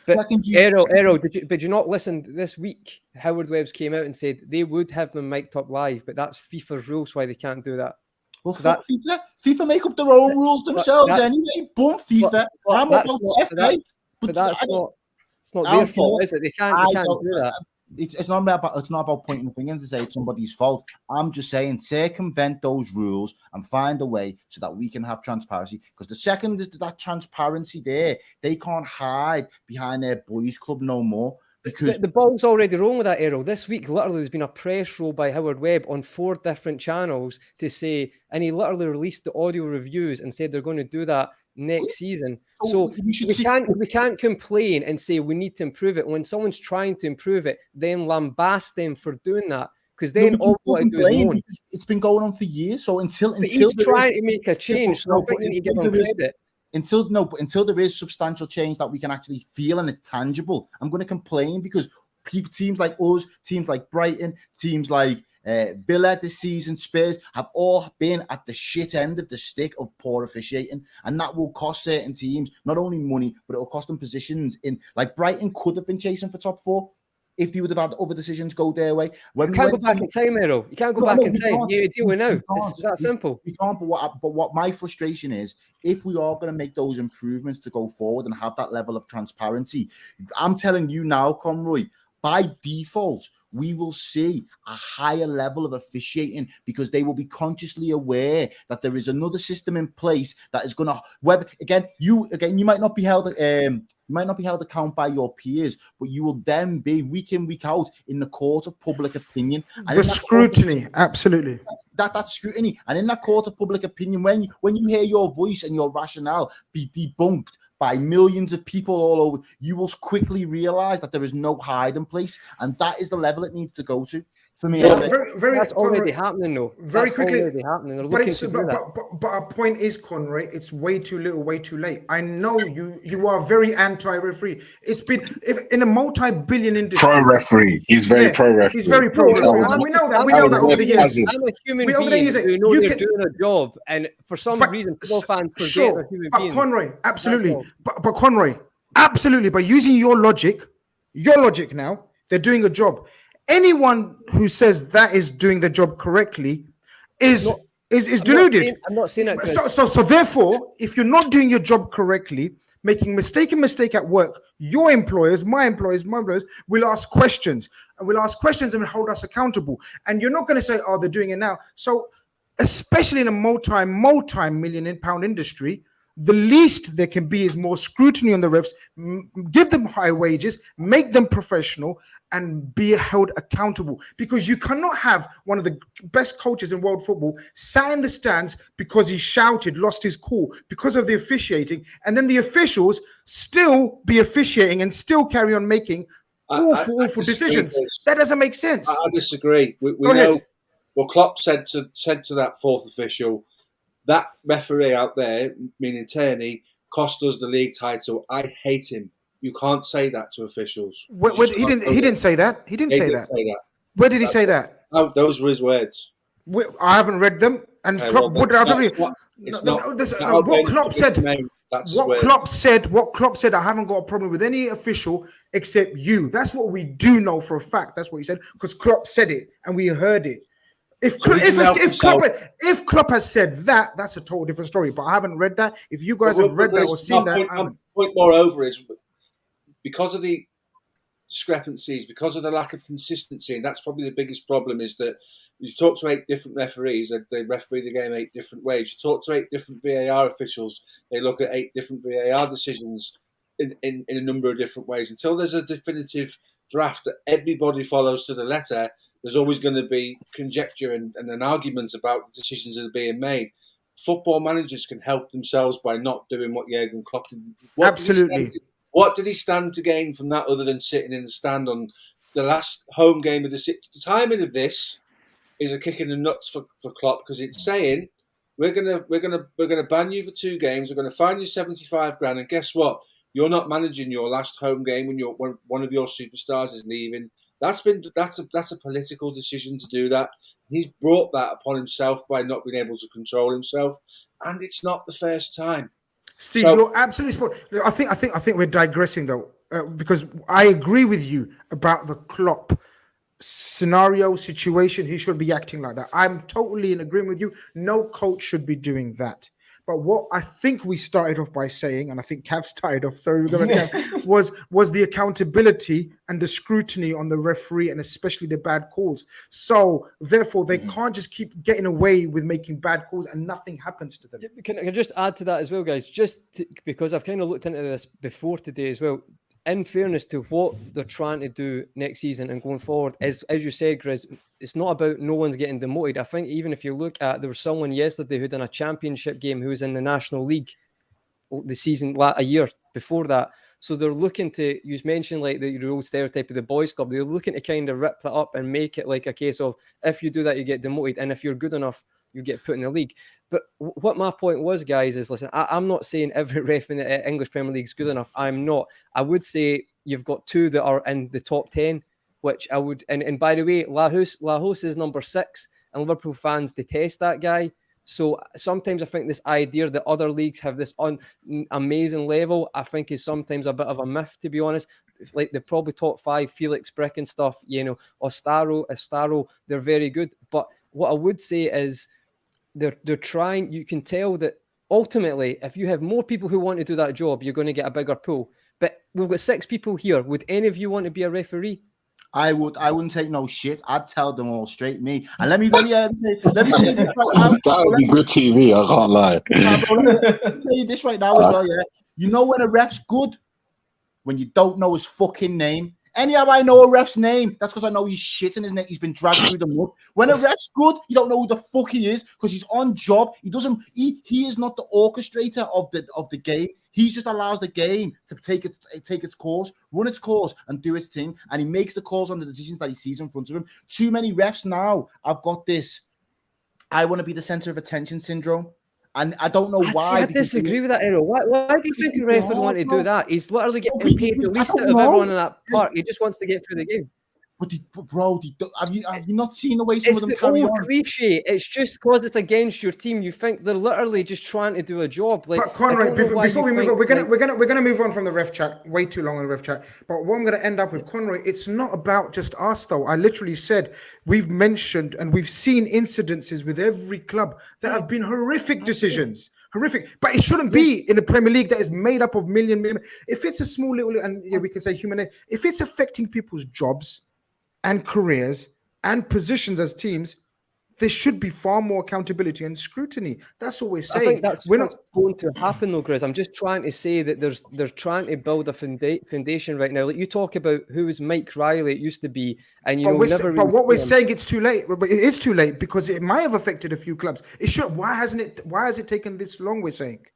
But
Second,
Errol, did you not listen this week? Howard Webbs came out and said they would have them mic'd up live, but that's FIFA's rules why they can't do that.
Well,
So
fuck FIFA. FIFA make up their own rules themselves
that-
anyway. Bum FIFA.
but
I'm
that's
about
not-
the FA.
But that's not. It's not
I'm
their fault,
for-
is it? They can't do that.
It's not about pointing the finger and to say it's somebody's fault. I'm just saying circumvent those rules and find a way so that we can have transparency. Because the second there's that transparency there, they can't hide behind their boys' club no more. Because
The ball's already rolling with that, Errol. This week, literally, there's been a press roll by Howard Webb on 4 different channels to say, and he literally released the audio reviews and said they're going to do that next season. So we can't complain and say we need to improve it. When someone's trying to improve it, then lambast them for doing that. Because then all what I do is moan.
It's been going on for years. So until
he's trying to make a change, so I think we need to give him credit.
Until there is substantial change that we can actually feel and it's tangible, I'm going to complain because teams like us, teams like Brighton, teams like Villa this season, Spurs have all been at the shit end of the stick of poor officiating, and that will cost certain teams not only money, but it will cost them positions in. Like Brighton could have been chasing for top 4 if they would have had other decisions go their way.
You can't go back in time, Errol. You can't go back in time. You deal with now. It's that simple.
We can't. But what my frustration is, if we are going to make those improvements to go forward and have that level of transparency, I'm telling you now, Conroy, by default, we will see a higher level of officiating because they will be consciously aware that there is another system in place that is going to. Whether you might not be held. You might not be held account by your peers, but you will then be week in, week out in the court of public opinion. And
the scrutiny, absolutely.
That scrutiny. And in that court of public opinion, when you hear your voice and your rationale be debunked by millions of people all over, you will quickly realize that there is no hiding place. And that is the level it needs to go to. For me,
that's already happening, though.
Very quickly,
already happening. They're looking to do that.
But our point is, Conroy, it's way too little, way too late. I know you are very anti-referee. It's been in a multi-billion industry.
Pro-referee. He's very pro-referee.
He's very pro-referee. We know that. We know that over the years.
I'm a human being who knows they're doing a job, and for some reason, football fans forget they're human beings.
Conroy, absolutely. But Conroy, absolutely. By using your logic now, they're doing a job. Anyone who says that is doing the job correctly is deluded.
I'm not saying that.
So therefore, if you're not doing your job correctly, making mistake at work, your employers, my employers will ask questions, and will hold us accountable. And you're not going to say, "Oh, they're doing it now." So, especially in a multi-million pound industry, the least there can be is more scrutiny on the refs. Give them high wages, make them professional, and be held accountable. Because you cannot have one of the best coaches in world football sat in the stands because he shouted, lost his cool because of the officiating, and then the officials still be officiating and still carry on making awful decisions. That doesn't make sense.
I disagree. We know what Klopp said to that 4th official. That referee out there, meaning Tierney, cost us the league title. I hate him. You can't say that to officials.
He didn't say that. He didn't say that. Where did he say that?
Oh, those were his words.
I haven't read them. And Klopp, what Klopp said. What Klopp said. I haven't got a problem with any official except you. That's what we do know for a fact. That's what he said because Klopp said it and we heard it. If Klopp has said that, that's a total different story. But I haven't read that. If you guys have read that or seen that,
point moreover is because of the discrepancies, because of the lack of consistency, and that's probably the biggest problem. Is that you talk to 8 different referees, they referee the game 8 different ways. You talk to 8 different VAR officials, they look at 8 different VAR decisions in a number of different ways. Until there's a definitive draft that everybody follows to the letter, there's always going to be conjecture and an argument about the decisions that are being made. Football managers can help themselves by not doing what Jurgen Klopp did.
Absolutely.
What did he stand to gain from that other than sitting in the stand on the last home game of the timing of this? is a kick in the nuts for Klopp, because it's saying we're gonna ban you for 2 games. We're gonna fine you 75 grand, and guess what? You're not managing your last home game when one of your superstars is leaving. That's a political decision to do that. He's brought that upon himself by not being able to control himself, and it's not the first time.
Steve, you're absolutely spot. I think we're digressing though, because I agree with you about the Klopp scenario situation. He should be acting like that. I'm totally in agreement with you. No coach should be doing that. But what I think we started off by saying, and I think Cav started off, was the accountability and the scrutiny on the referee, and especially the bad calls. So therefore, they can't just keep getting away with making bad calls and nothing happens to them.
Can I just add to that as well, guys? Because I've kind of looked into this before today as well. In fairness to what they're trying to do next season and going forward, as you said, Grizz, it's not about no one's getting demoted. I think even if you look at, there was someone yesterday who done a championship game who was in the National League the season a year before that. So they're looking to, you mentioned like the old stereotype of the boys club, they're looking to kind of rip that up and make it like a case of, if you do that, you get demoted, and if you're good enough, you get put in the league. But what my point was, guys, is listen, I'm not saying every ref in the English Premier League is good enough. I'm not. I would say you've got 2 that are in the top 10, which I would, and by the way, Lahos is number 6, and Liverpool fans detest that guy. So sometimes I think this idea that other leagues have this amazing level, I think is sometimes a bit of a myth, to be honest. Like the probably top 5, Felix Brick and stuff, Ostaro, they're very good. But what I would say is they're trying, you can tell that ultimately, if you have more people who want to do that job, you're going to get a bigger pool. But we've got 6 people here. Would any of you want to be a referee?
I wouldn't take no shit. I'd tell them all straight, me. And let me say this right now.
That would be good TV, I can't lie.
Let me tell you this right now as well, yeah. You know when a ref's good? When you don't know his fucking name. Anyhow, I know a ref's name. That's because I know he's shit in his neck. He's been dragged through the mud. When a ref's good, you don't know who the fuck he is because he's on job. He is not the orchestrator of the game. He just allows the game to take its course, run its course, and do its thing. And he makes the calls on the decisions that he sees in front of him. Too many refs now. I've got this. I want to be the center of attention syndrome. And I don't know why.
I disagree with that, Errol. Why do you think a ref would want to do that? He's literally getting paid the least out of everyone in that park. He just wants to get through the game.
But bro, have you not seen the way some of them carry on?
It's the old cliche. It's just because it's against your team. You think they're literally just trying to do a job. Like,
but Conrad, before we move on, we're gonna move on from the ref chat. Way too long on the ref chat. But what I'm gonna end up with, Conroy, it's not about just us though. I literally said we've mentioned and we've seen incidences with every club that have been horrific decisions. Horrific, but it shouldn't be in the Premier League that is made up of million. If it's a small little, and we can say human, if it's affecting people's jobs and careers and positions as teams, there should be far more accountability and scrutiny. That's what we're saying.
I think that's what's going to happen, though, Grizz. I'm just trying to say that they're trying to build a foundation right now. Like you talk about who is Mike Riley, it used to be, and
But what we're saying, it's too late. But it is too late because it might have affected a few clubs. It should. Why has it taken this long? We're saying.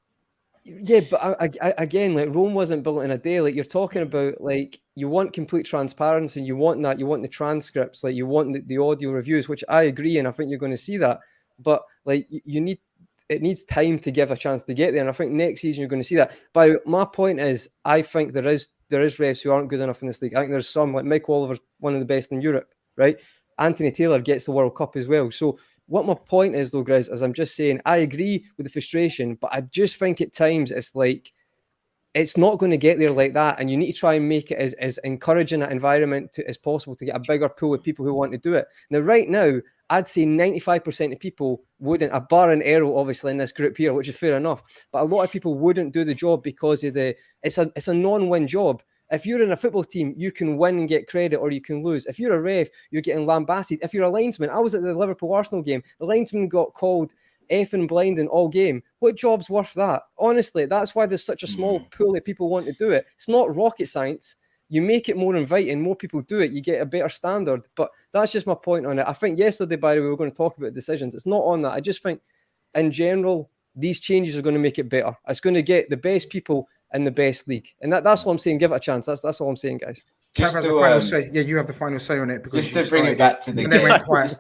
Yeah, but again, like Rome wasn't built in a day. Like you're talking about, like you want complete transparency, and you want that. You want the transcripts, like you want the audio reviews, which I agree, and I think you're going to see that. But like it needs time to give a chance to get there, and I think next season you're going to see that. But my point is, I think there is refs who aren't good enough in this league. I think there's some, like Mike Oliver's one of the best in Europe, right? Anthony Taylor gets the World Cup as well, so. What my point is, though, Grizz, is I'm just saying I agree with the frustration, but I just think at times it's like it's not going to get there like that, and you need to try and make it as encouraging an environment as possible to get a bigger pool of people who want to do it. Now, right now, I'd say 95% of people wouldn't, a bar and arrow, obviously, in this group here, which is fair enough, but a lot of people wouldn't do the job because of it's a non-win job. If you're in a football team, you can win and get credit or you can lose. If you're a ref, you're getting lambasted. If you're a linesman, I was at the Liverpool-Arsenal game. The linesman got called effing blinding all game. What job's worth that? Honestly, that's why there's such a small pool of people want to do it. It's not rocket science. You make it more inviting, more people do it, you get a better standard. But that's just my point on it. I think yesterday, by the way, we were going to talk about decisions. It's not on that. I just think, in general, these changes are going to make it better. It's going to get the best people in the best league. And that's what I'm saying. Give it a chance. That's all I'm saying, guys.
Tav has the final say. Yeah, you have the final say on it because
just to bring it back to the
and
game.
then went quiet.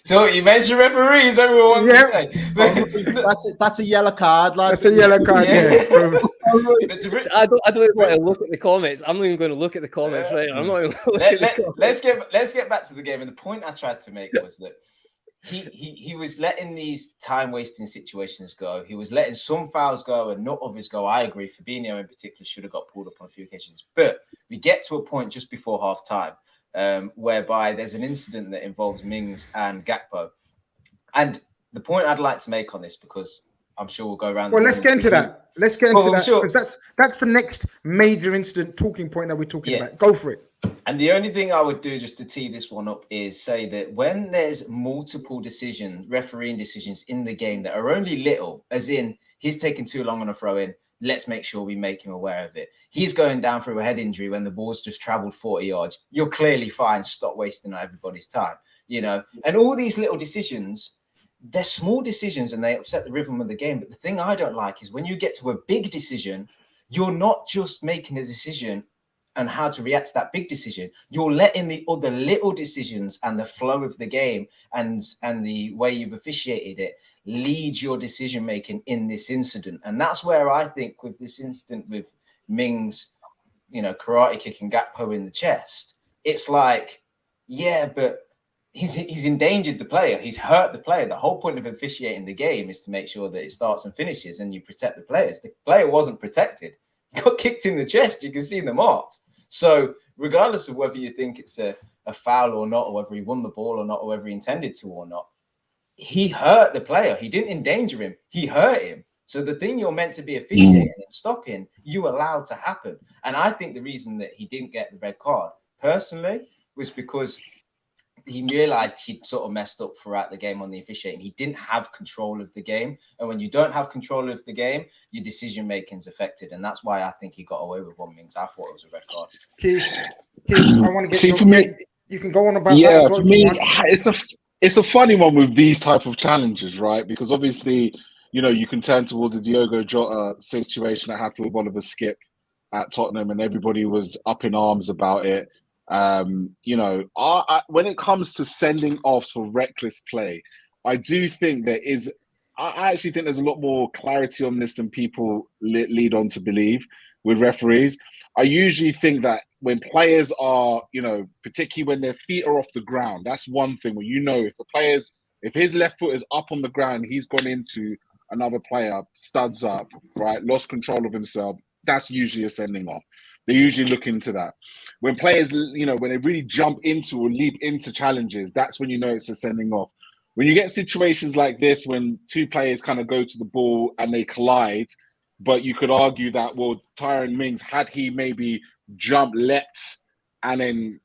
So you mentioned referees, everyone wants to say.
That's a yellow card, lad.
That's a yellow card. Yeah.
I don't even want to look at the comments. I'm not even going to look at the comments, right? I'm not even going to look at the comments.
Let's get back to the game. And the point I tried to make was that he was letting these time wasting situations go. He was letting some fouls go and not others go. I agree. Fabinho in particular should have got pulled up on a few occasions. But we get to a point just before half time whereby there's an incident that involves Mings and Gakpo. And the point I'd like to make on this, because I'm sure we'll go around.
Well, let's get into that. Let's get into that because that's the next major incident talking point that we're talking about. Go for it.
And the only thing I would do just to tee this one up is say that when there's multiple refereeing decisions in the game that are only little, as in he's taking too long on a throw in, let's make sure we make him aware of it. He's going down through a head injury when the ball's just traveled 40 yards. You're clearly fine. Stop wasting everybody's time, and all these little decisions, they're small decisions and they upset the rhythm of the game. But the thing I don't like is when you get to a big decision, you're not just making a decision and how to react to that big decision. You're letting the other little decisions and the flow of the game and the way you've officiated it lead your decision making in this incident. And that's where I think with this incident with Mings, karate kicking Gakpo in the chest, it's like, yeah, but he's endangered the player. He's hurt the player. The whole point of officiating the game is to make sure that it starts and finishes and you protect the players. The player wasn't protected. He got kicked in the chest. You can see the marks. So regardless of whether you think it's a foul or not, or whether he won the ball or not, or whether he intended to or not, he hurt the player. He didn't endanger him. He hurt him. So the thing you're meant to be officiating and stopping, you allowed to happen. And I think the reason that he didn't get the red card, personally, was because he realized he'd sort of messed up throughout the game on the officiating. He didn't have control of the game. And when you don't have control of the game, your decision-making is affected. And that's why I think he got away with one Mings. I thought it was a red card.
Keith, I want to get for me. You can go on about that as well.
For me, it's a funny one with these type of challenges, right? Because obviously, you can turn towards the Diogo Jota situation that happened with Oliver Skip at Tottenham and everybody was up in arms about it. When it comes to sending offs for reckless play, I do think I actually think there's a lot more clarity on this than people lead on to believe with referees. I usually think that when players are, particularly when their feet are off the ground, that's one thing where if his left foot is up on the ground, he's gone into another player, studs up, right, lost control of himself, that's usually a sending off. They usually look into that. When players, when they really jump into or leap into challenges, that's when it's a sending off. When you get situations like this, when two players kind of go to the ball and they collide, but you could argue that, well, Tyrone Mings, had he maybe leapt and then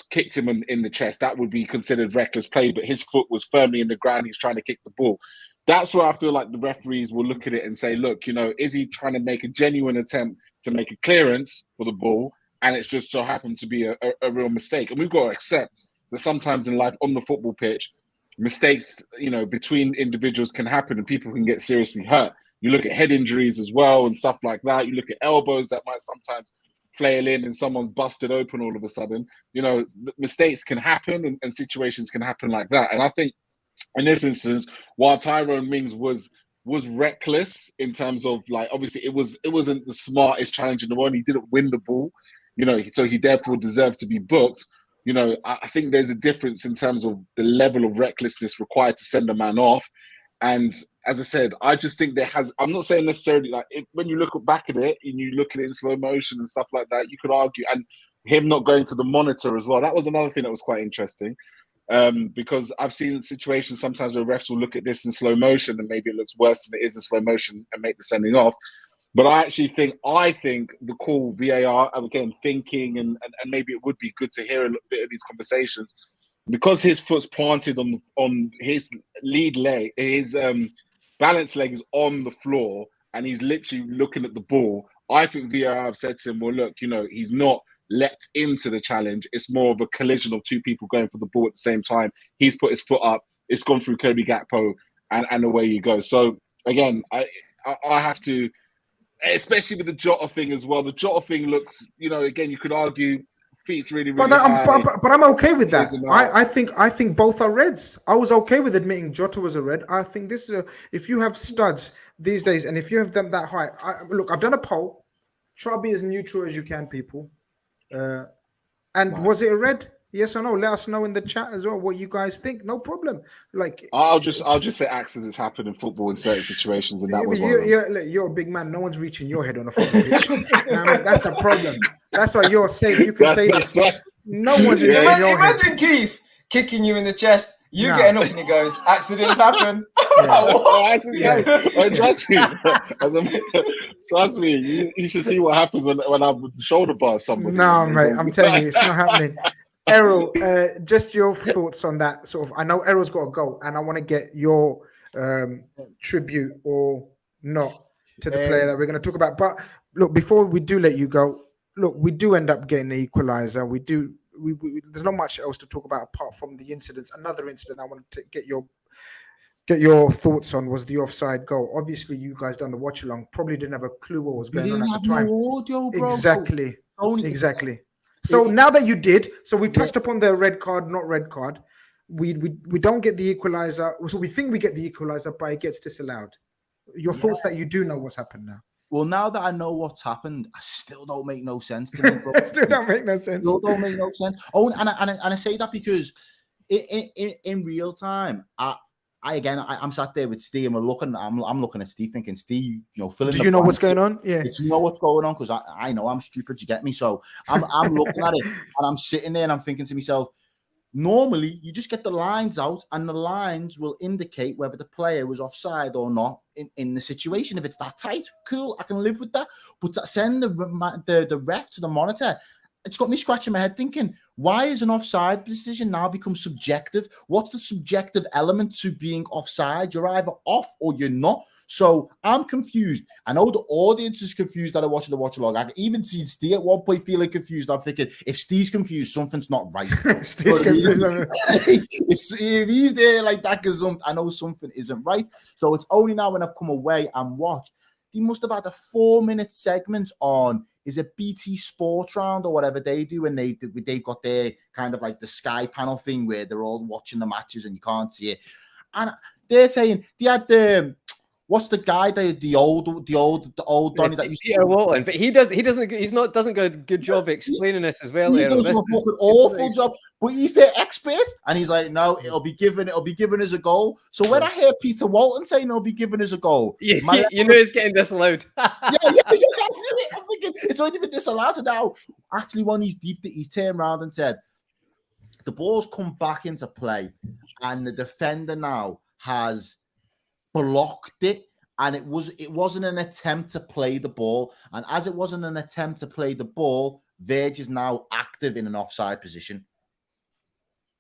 kicked him in the chest, that would be considered reckless play, but his foot was firmly in the ground, he's trying to kick the ball. That's where I feel like the referees will look at it and say, look, is he trying to make a genuine attempt to make a clearance for the ball, and it's just so happened to be a real mistake. And we've got to accept that sometimes in life, on the football pitch, mistakes, between individuals can happen and people can get seriously hurt. You look at head injuries as well and stuff like that. You look at elbows that might sometimes flail in and someone's busted open all of a sudden. Mistakes can happen and situations can happen like that. And I think in this instance, while Tyrone Mings was reckless in terms of, like, obviously it wasn't the smartest challenge in the world. He didn't win the ball, so he therefore deserved to be booked. I think there's a difference in terms of the level of recklessness required to send a man off. And as I said, I just think I'm not saying necessarily when you look back at it and you look at it in slow motion and stuff like that, you could argue, and him not going to the monitor as well. That was another thing that was quite interesting. Because I've seen situations sometimes where refs will look at this in slow motion and maybe it looks worse than it is in slow motion and make the sending off. But I think the call VAR, again, thinking and maybe it would be good to hear a little bit of these conversations, because his foot's planted on his lead leg, his balance leg is on the floor and he's literally looking at the ball. I think VAR have said to him, well, look, he's not leapt into the challenge. It's more of a collision of two people going for the ball at the same time. He's put his foot up. It's gone through Kobe Gakpo and away you go. So again, I have to especially with the Jota thing as well. The Jota thing looks, again, you could argue feet's really, really
But
high.
but I'm okay with that.
Clears him out.
I think both are reds. I was okay with admitting Jota was a red. I think this is if you have studs these days, and if you have them that high, look, I've done a poll. Try to be as neutral as you can, people. And was it a red? Yes or no? Let us know in the chat as well what you guys think. No problem. Like
I'll just say accidents happen in football in certain situations, and that was one of them.
You're a big man. No one's reaching your head on a football pitch. That's the problem. That's why you're safe. You can say this. No one's reaching your head.
Imagine Keith kicking you in the chest. You getting up and he goes, accidents happen.
Trust me. You should see what happens when I shoulder bar somebody.
No, mate. I'm telling you, it's not happening. Errol, just your thoughts on that. Sort of, I know Errol's got to go, and I want to get your tribute or not to the player that we're going to talk about. But look, before we do let you go, look, we do end up getting the equalizer. We there's not much else to talk about apart from the incidents. Another incident I want to get your thoughts on was the offside goal. Obviously, you guys done the watch along, probably didn't have a clue what was going on at the time.
No audio, bro.
Exactly. So now that you did, so we touched upon the red card, not red card. We don't get the equalizer. So we think we get the equalizer, but it gets disallowed. Your thoughts that you do know what's happened now.
Well, now that I know what's happened, I still don't make no sense to me, bro.
Still don't make no sense.
Still don't make no sense. Oh, and I say that because in real time, I'm sat there with Steve and I'm looking at Steve thinking, Steve, filling.
Do you know what's going on? Yeah.
Do you know what's going on? Because I know I'm stupid, you get me? So I'm looking at it and I'm sitting there and I'm thinking to myself, normally you just get the lines out and the lines will indicate whether the player was offside or not in the situation. If it's that tight, cool, I can live with that. But to send the ref to the monitor, it's got me scratching my head thinking, why is an offside decision now become subjective? What's the subjective element to being offside? You're either off or you're not. So I'm confused. I know the audience is confused that are watching the watch along. I can even see Steve at one point feeling confused. I'm thinking, if Steve's confused, something's not right.
Steve's confused.
If he's there like that, because I know something isn't right. So it's only now when I've come away and watched, he must have had a 4-minute segment on, is it BT Sports Round or whatever they do, and they've got their kind of like the Sky panel thing where they're all watching the matches and you can't see it. And they're saying they had what's the guy, the old Donny that used to
Peter Walton, but doesn't go a good job explaining this as well.
He does a fucking awful job, but he's the expert, and he's like, no, it'll be given as a goal. So when I hear Peter Walton saying it'll be given as a goal,
you know it's getting disallowed.
I'm thinking it's already been disallowed. So now, actually, when he's turned around and said, the ball's come back into play, and the defender now has blocked it, and it wasn't an attempt to play the ball, and as it wasn't an attempt to play the ball, Verge is now active in an offside position.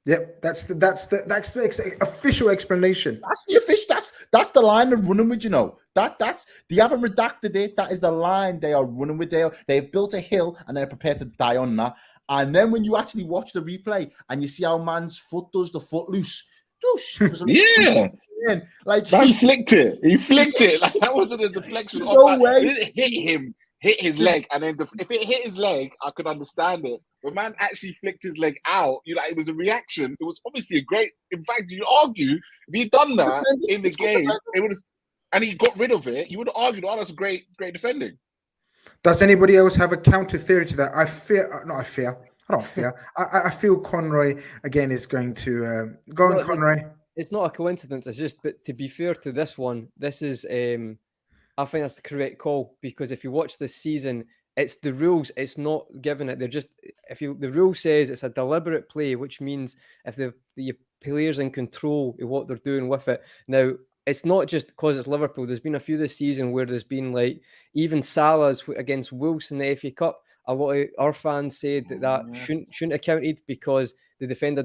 Yep, that's the official explanation.
That's the official. That's the line they're running with. That's they haven't redacted it. That is the line they are running with. They've built a hill and they're prepared to die on that. And then when you actually watch the replay and you see how man's foot does the foot loose,
yeah.
Like
he flicked it. Like that wasn't a deflection.
No way.
It didn't hit his leg, and then if it hit his leg, I could understand it. But man actually flicked his leg out. It was a reaction. It was obviously a great. In fact, you argue if he'd done that in the game, it would have, and he got rid of it. You would have argued, "Oh, that's great defending."
Does anybody else have a counter theory to that? I don't fear. I feel Conroy again is going to go on, Conroy.
It's not a coincidence. It's just, but to be fair to this one, this is, I think that's the correct call, because if you watch this season, it's the rules. It's not given it. They're just, the rule says it's a deliberate play, which means if the player's in control of what they're doing with it. Now, it's not just because it's Liverpool. There's been a few this season where there's been like, even Salah's against Wolves in the FA Cup. A lot of our fans said that shouldn't have counted because the defender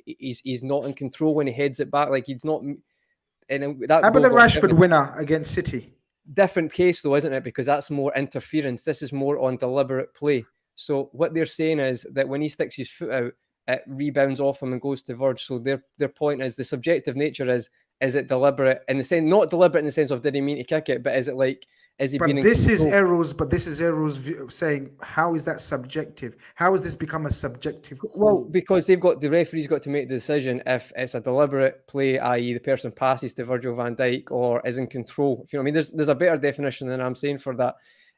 he's not in control when he heads it back. Like he's not. And that
how about the Rashford winner against City?
Different case though, isn't it? Because that's more interference. This is more on deliberate play. So what they're saying is that when he sticks his foot out, it rebounds off him and goes to Verge. So their point is the subjective nature is it deliberate in the sense, not deliberate in the sense of did he mean to kick it, but is it like Is he
But
being in
this is
control?
Errol's view, saying, how is that subjective? How has this become a subjective
Well,
call?
because the referee's got to make the decision if it's a deliberate play, i.e. the person passes to Virgil van Dijk or is in control. If you know what I mean, there's a better definition than I'm saying for that.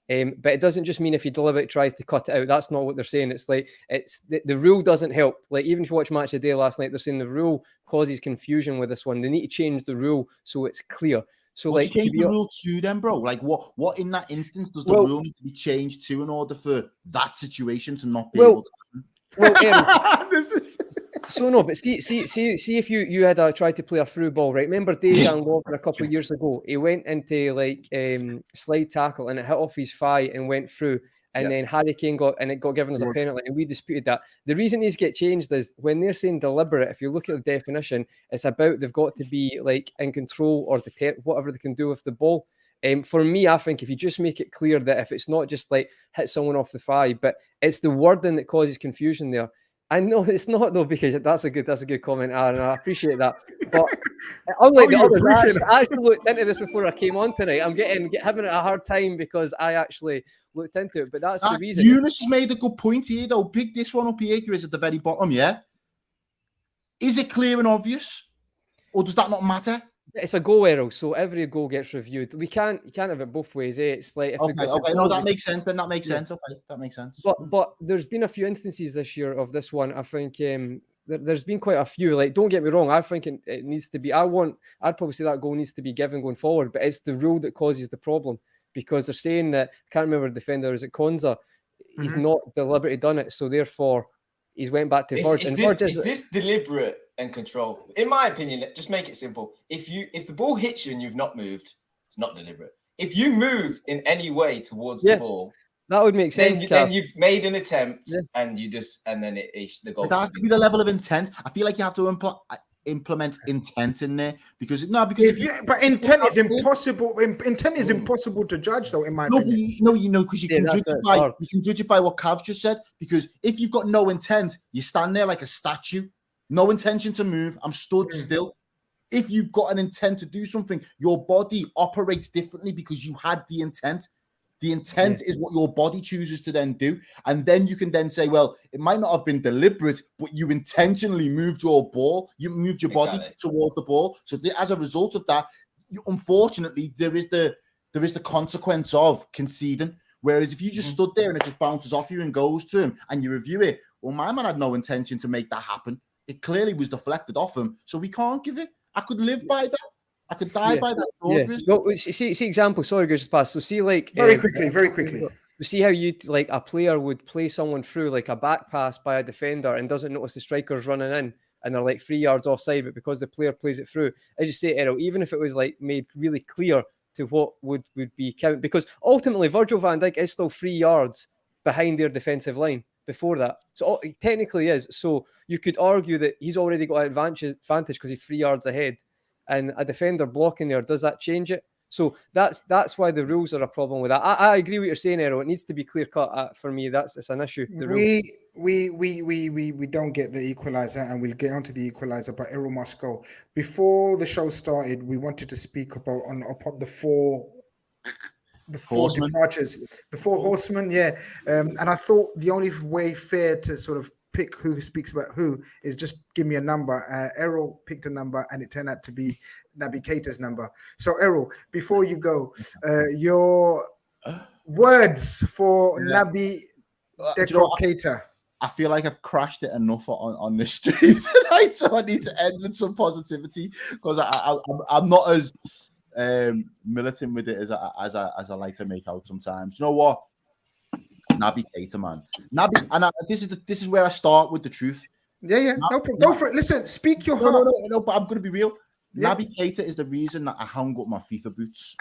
But it doesn't just mean if he deliberately tries to cut it out. That's not what they're saying. It's like the rule doesn't help. Like even if you watch Match of the Day last night, they're saying the rule causes confusion with this one. They need to change the rule so it's clear. So
What
like
do you change the rule to then, bro? Like what in that instance does the rule need to be changed to in order for that situation to not be able to happen?
Well,
This is
so no, but see if you had tried to play a through ball, right? Remember Dejan Lovren a couple of years ago? He went into like slide tackle and it hit off his thigh and went through. And then Harry Kane got given as a penalty, and we disputed that. The reason these get changed is when they're saying deliberate, if you look at the definition, it's about they've got to be like in control or whatever they can do with the ball. For me, I think if you just make it clear that if it's not just like hit someone off the thigh, but it's the wording that causes confusion there. I know it's not though, because that's a good comment, Aaron. I appreciate that. But unlike the others, I actually looked into this before I came on tonight. I'm having a hard time because I actually looked into it. But that's the reason.
Eunice has made a good point here, though. Pick this one up here, Chris, at the very bottom. Yeah, is it clear and obvious, or does that not matter?
It's a goal, Errol, so every goal gets reviewed. You can't have it both ways, eh? It's like
okay, no, that makes sense. Then that makes sense. Okay, that makes sense.
But there's been a few instances this year of this one. I think there's been quite a few. Like, don't get me wrong, I think it needs to be. I'd probably say that goal needs to be given going forward, but it's the rule that causes the problem because they're saying that I can't remember the defender. Is it Konza? He's not deliberately done it, so therefore he's went back to Virgil.
Is this deliberate and control? In my opinion, just make it simple. If the ball hits you and you've not moved, it's not deliberate. If you move in any way towards the ball,
that would make sense.
Then you've made an attempt, and then the goal.
It has to be the level of intent. I feel like you have to implement intent in there because
but intent is impossible. Intent is impossible to judge, though. In my opinion,
because you can judge it by what Cav just said. Because if you've got no intent, you stand there like a statue, no intention to move. I'm stood still. If you've got an intent to do something, your body operates differently because you had the intent. The intent is what your body chooses to then do. And then you can then say, well, it might not have been deliberate, but you intentionally moved your ball. You moved your body towards the ball. So as a result of that, unfortunately, there is the consequence of conceding. Whereas if you just stood there and it just bounces off you and goes to him and you review it, well, my man had no intention to make that happen. It clearly was deflected off him. So we can't give it. I could live by that. I could die by that.
No, see example. Sorry, just pass. So see, like
very quickly.
You see how like a player would play someone through like a back pass by a defender and doesn't notice the striker's running in and they're like 3 yards offside, but because the player plays it through, as you say, Errol, even if it was like made really clear to what would be counted, because ultimately Virgil van Dijk is still 3 yards behind their defensive line before that. So he technically is. So you could argue that he's already got an advantage because he's 3 yards ahead. And a defender blocking there, does that change it? So that's why the rules are a problem with that. I agree with what you're saying, Errol. It needs to be clear cut. For me, it's an issue.
We don't get the equalizer, and we'll get onto the equalizer. But Errol must go. Before the show started, we wanted to speak about the four departures, the four horsemen. Yeah, and I thought the only way fair to sort of pick who speaks about who is just give me a number. Errol picked a number and it turned out to be Naby Keita's number. So Errol, before you go, your words for Naby Keita.
I feel like I've crashed it enough on this street tonight, so I need to end with some positivity because I'm not as militant with it as I like to make out sometimes. You know what? Naby Keita, man. This is where I start with the truth.
Yeah. No problem. Go for it. Listen, speak your heart.
No, but I'm going to be real. Yeah. Naby Keita is the reason that I hung up my FIFA boots.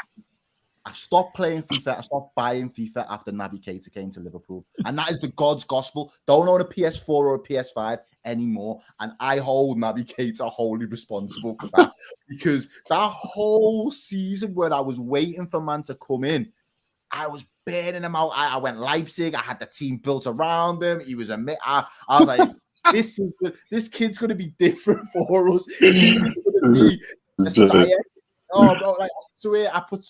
I stopped playing FIFA. I stopped buying FIFA after Naby Keita came to Liverpool. And that is the God's gospel. Don't own a PS4 or a PS5 anymore. And I hold Naby Keita wholly responsible for that. Because that whole season when I was waiting for man to come in, I was burning him out. I went Leipzig. I had the team built around him. He was I was like, this is good. This kid's going to be different for us. He's going to be Messiah. like, I swear, I put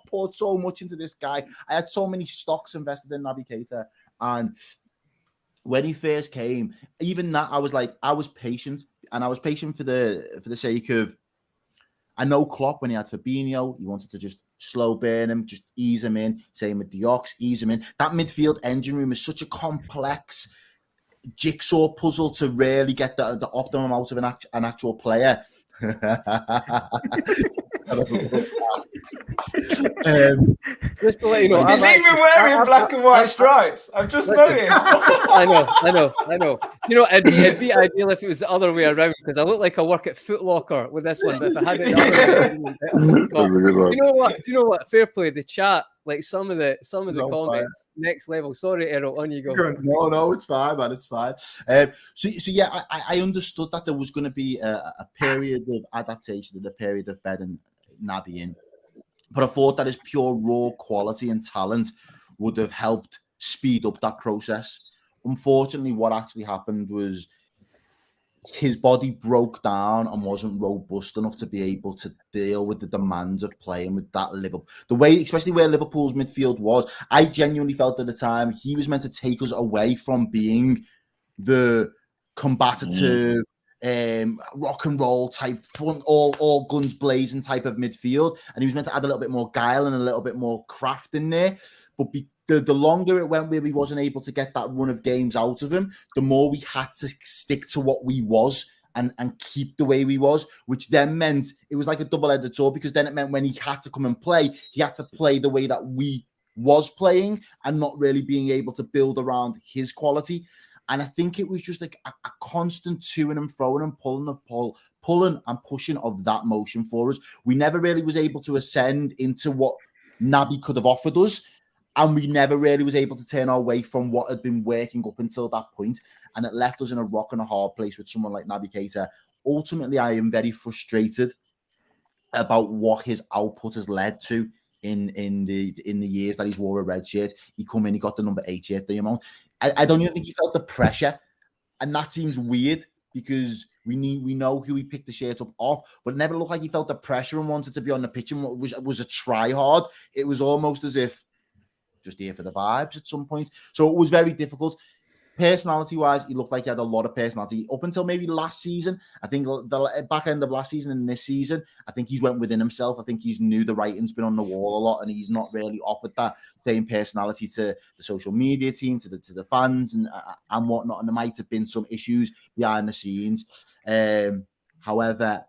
poured so much into this guy. I had so many stocks invested in Naby Keita, and when he first came, even that, I was patient, and I was patient for the sake of, I know Klopp, when he had Fabinho, he wanted to just slow burn him, just ease him in. Same with the Ox, ease him in. That midfield engine room is such a complex jigsaw puzzle to really get the optimum out of an actual player.
Just to let you know,
He's even wearing black and white stripes. I've just noticed.
I know. You know, it'd be ideal if it was the other way around, because I look like I work at Foot Locker with this one. But if I had it the other way,
That's a good one.
Do you know what? Fair play. The chat, like some of the comments, next level. Sorry, Errol, on you go.
No, it's fine, man. It's fine. So yeah, I understood that there was going to be a period of adaptation and a period of bedding Naby in. But I thought that his pure raw quality and talent would have helped speed up that process. Unfortunately, what actually happened was his body broke down and wasn't robust enough to be able to deal with the demands of playing with that Liverpool. The way, especially where Liverpool's midfield was, I genuinely felt at the time he was meant to take us away from being the combative, rock and roll type, front, all guns blazing type of midfield, and he was meant to add a little bit more guile and a little bit more craft in there. But the longer it went where we wasn't able to get that run of games out of him, the more we had to stick to what we was and keep the way we was, which then meant it was like a double-edged sword, because then it meant when he had to come and play, he had to play the way that we was playing and not really being able to build around his quality. And I think it was just like a constant toing and throwing and pulling and pushing of that motion for us. We never really was able to ascend into what Naby could have offered us. And we never really was able to turn our way from what had been working up until that point. And it left us in a rock and a hard place with someone like Naby Keita. Ultimately, I am very frustrated about what his output has led to in the years that he's wore a red shirt. He come in, he got the number 8 shirt, the amount. I don't even think he felt the pressure, and that seems weird because we know who he picked the shirt up off, but it never looked like he felt the pressure and wanted to be on the pitch and was a try hard. It was almost as if just here for the vibes at some point. So it was very difficult. Personality-wise, he looked like he had a lot of personality up until maybe last season. I think the back end of last season and this season, I think he's went within himself. I think he's knew the writing's been on the wall a lot, and he's not really offered that same personality to the social media team, to the fans and whatnot. And there might have been some issues behind the scenes. However,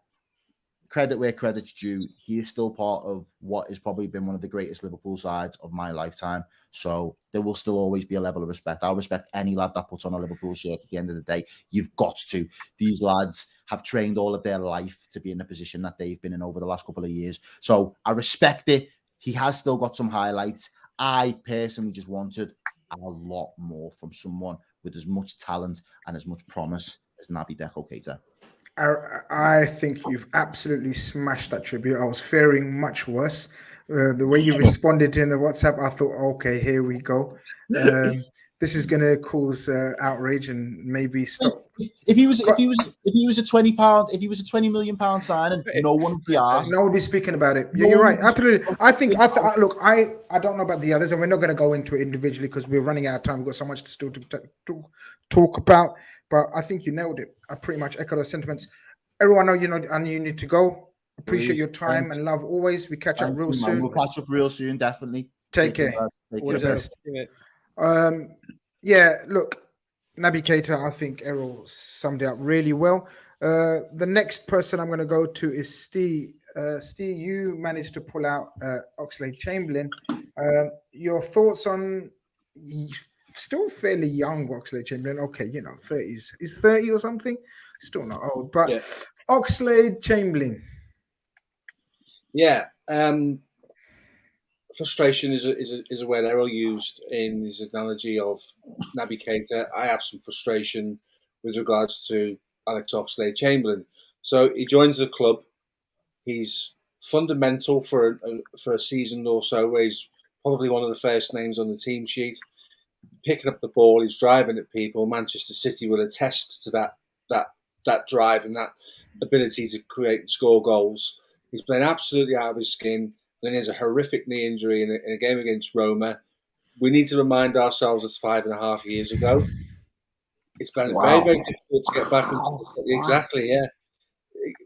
credit where credit's due. He is still part of what has probably been one of the greatest Liverpool sides of my lifetime. So there will still always be a level of respect. I'll respect any lad that puts on a Liverpool shirt at the end of the day. You've got to. These lads have trained all of their life to be in the position that they've been in over the last couple of years. So I respect it. He has still got some highlights. I personally just wanted a lot more from someone with as much talent and as much promise as Naby Keita.
I think you've absolutely smashed that tribute. I was fearing much worse. The way you responded in the WhatsApp, I thought, okay, here we go. This is going to cause outrage and maybe stop.
If he was a £20, if he was a £20 million signing, no one would be asked.
No one would be speaking about it. You're right. Absolutely. Look, I don't know about the others, and we're not going to go into it individually because we're running out of time. We've got so much to still to talk about. But I think you nailed it. I pretty much echo those sentiments. Everyone, I know you need to go. Appreciate your time and love always. We catch up real soon.
We'll catch up real soon, definitely.
Take care. All the best. Yeah, look, Naby Keita, I think Errol summed it up really well. The next person I'm going to go to is Steve. Steve, you managed to pull out Oxlade-Chamberlain. Your thoughts on still fairly young Oxlade-Chamberlain? Okay, 30s. He's 30 or something. Still not old, but yeah. Oxlade-Chamberlain.
Yeah. Frustration is a word Errol used in his analogy of Naby Keita. I have some frustration with regards to Alex Oxlade-Chamberlain. So he joins the club. He's fundamental for a season or so, where he's probably one of the first names on the team sheet. Picking up the ball, he's driving at people. Manchester City will attest to that drive and that ability to create and score goals. He's playing absolutely out of his skin. Then he has a horrific knee injury in a game against Roma. We need to remind ourselves it's 5.5 years ago. It's been very, very difficult to get back into the exactly, yeah.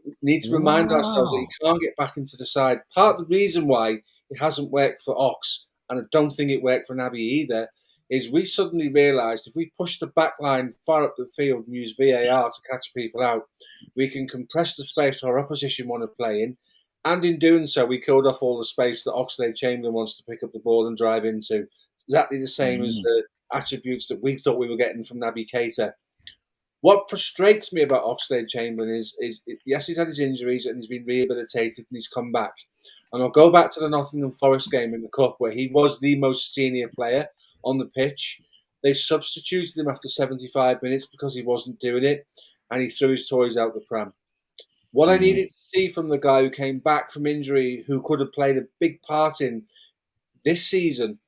We need to remind ourselves that he can't get back into the side. Part of the reason why it hasn't worked for Ox, and I don't think it worked for Naby either, is we suddenly realised if we push the back line far up the field and use VAR to catch people out, we can compress the space our opposition want to play in. And in doing so, we killed off all the space that Oxlade-Chamberlain wants to pick up the ball and drive into. Exactly the same as the attributes that we thought we were getting from Naby Keita. What frustrates me about Oxlade-Chamberlain is yes, he's had his injuries and he's been rehabilitated and he's come back. And I'll go back to the Nottingham Forest game in the Cup where he was the most senior player on the pitch. They substituted him after 75 minutes because he wasn't doing it and he threw his toys out the pram. What I needed to see from the guy who came back from injury, who could have played a big part in this season,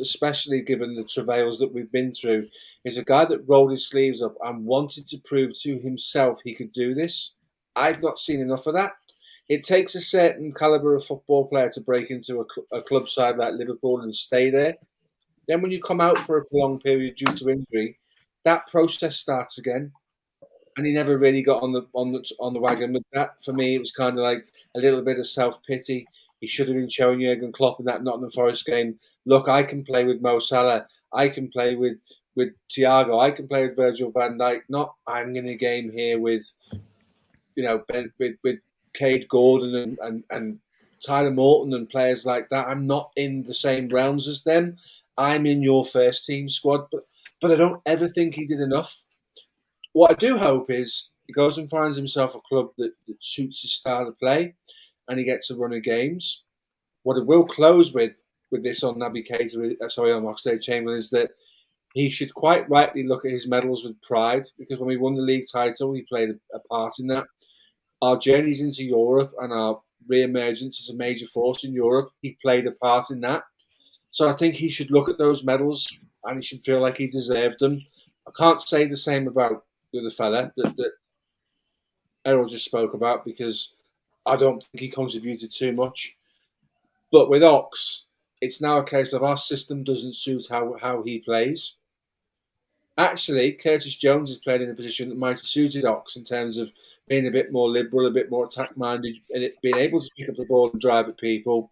especially given the travails that we've been through, is a guy that rolled his sleeves up and wanted to prove to himself he could do this. I've not seen enough of that. It takes a certain calibre of football player to break into a club side like Liverpool and stay there. Then when you come out for a prolonged period due to injury, that process starts again. And he never really got on the wagon with that. For me, it was kind of like a little bit of self-pity. He should have been showing Jurgen Klopp in that Nottingham Forest game, look, I can play with Mo Salah. I can play with Thiago. I can play with Virgil van Dijk. Not I'm in a game here with, with Cade Gordon and Tyler Morton and players like that. I'm not in the same realms as them. I'm in your first team squad. But I don't ever think he did enough. What I do hope is he goes and finds himself a club that suits his style of play and he gets a run of games. What I will close with this on Naby Keita, on Oxlade-Chamberlain, is that he should quite rightly look at his medals with pride, because when we won the league title, he played a part in that. Our journeys into Europe and our re-emergence as a major force in Europe, he played a part in that. So I think he should look at those medals and he should feel like he deserved them. I can't say the same about the other fella that Errol just spoke about, because I don't think he contributed too much. But with Ox, it's now a case of our system doesn't suit how he plays. Actually, Curtis Jones is playing in a position that might have suited Ox in terms of being a bit more liberal, a bit more attack-minded, and being able to pick up the ball and drive at people.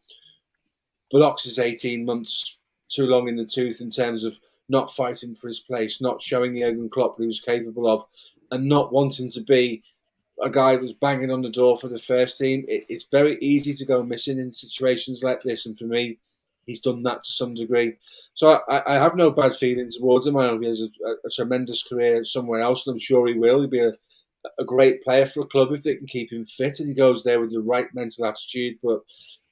But Ox is 18 months too long in the tooth in terms of not fighting for his place, not showing Jurgen Klopp what he was capable of, and not wanting to be a guy who was banging on the door for the first team. It's very easy to go missing in situations like this, and for me, he's done that to some degree. So I have no bad feelings towards him. I know he has a tremendous career somewhere else, and I'm sure he will. He'll be a great player for a club if they can keep him fit and he goes there with the right mental attitude. But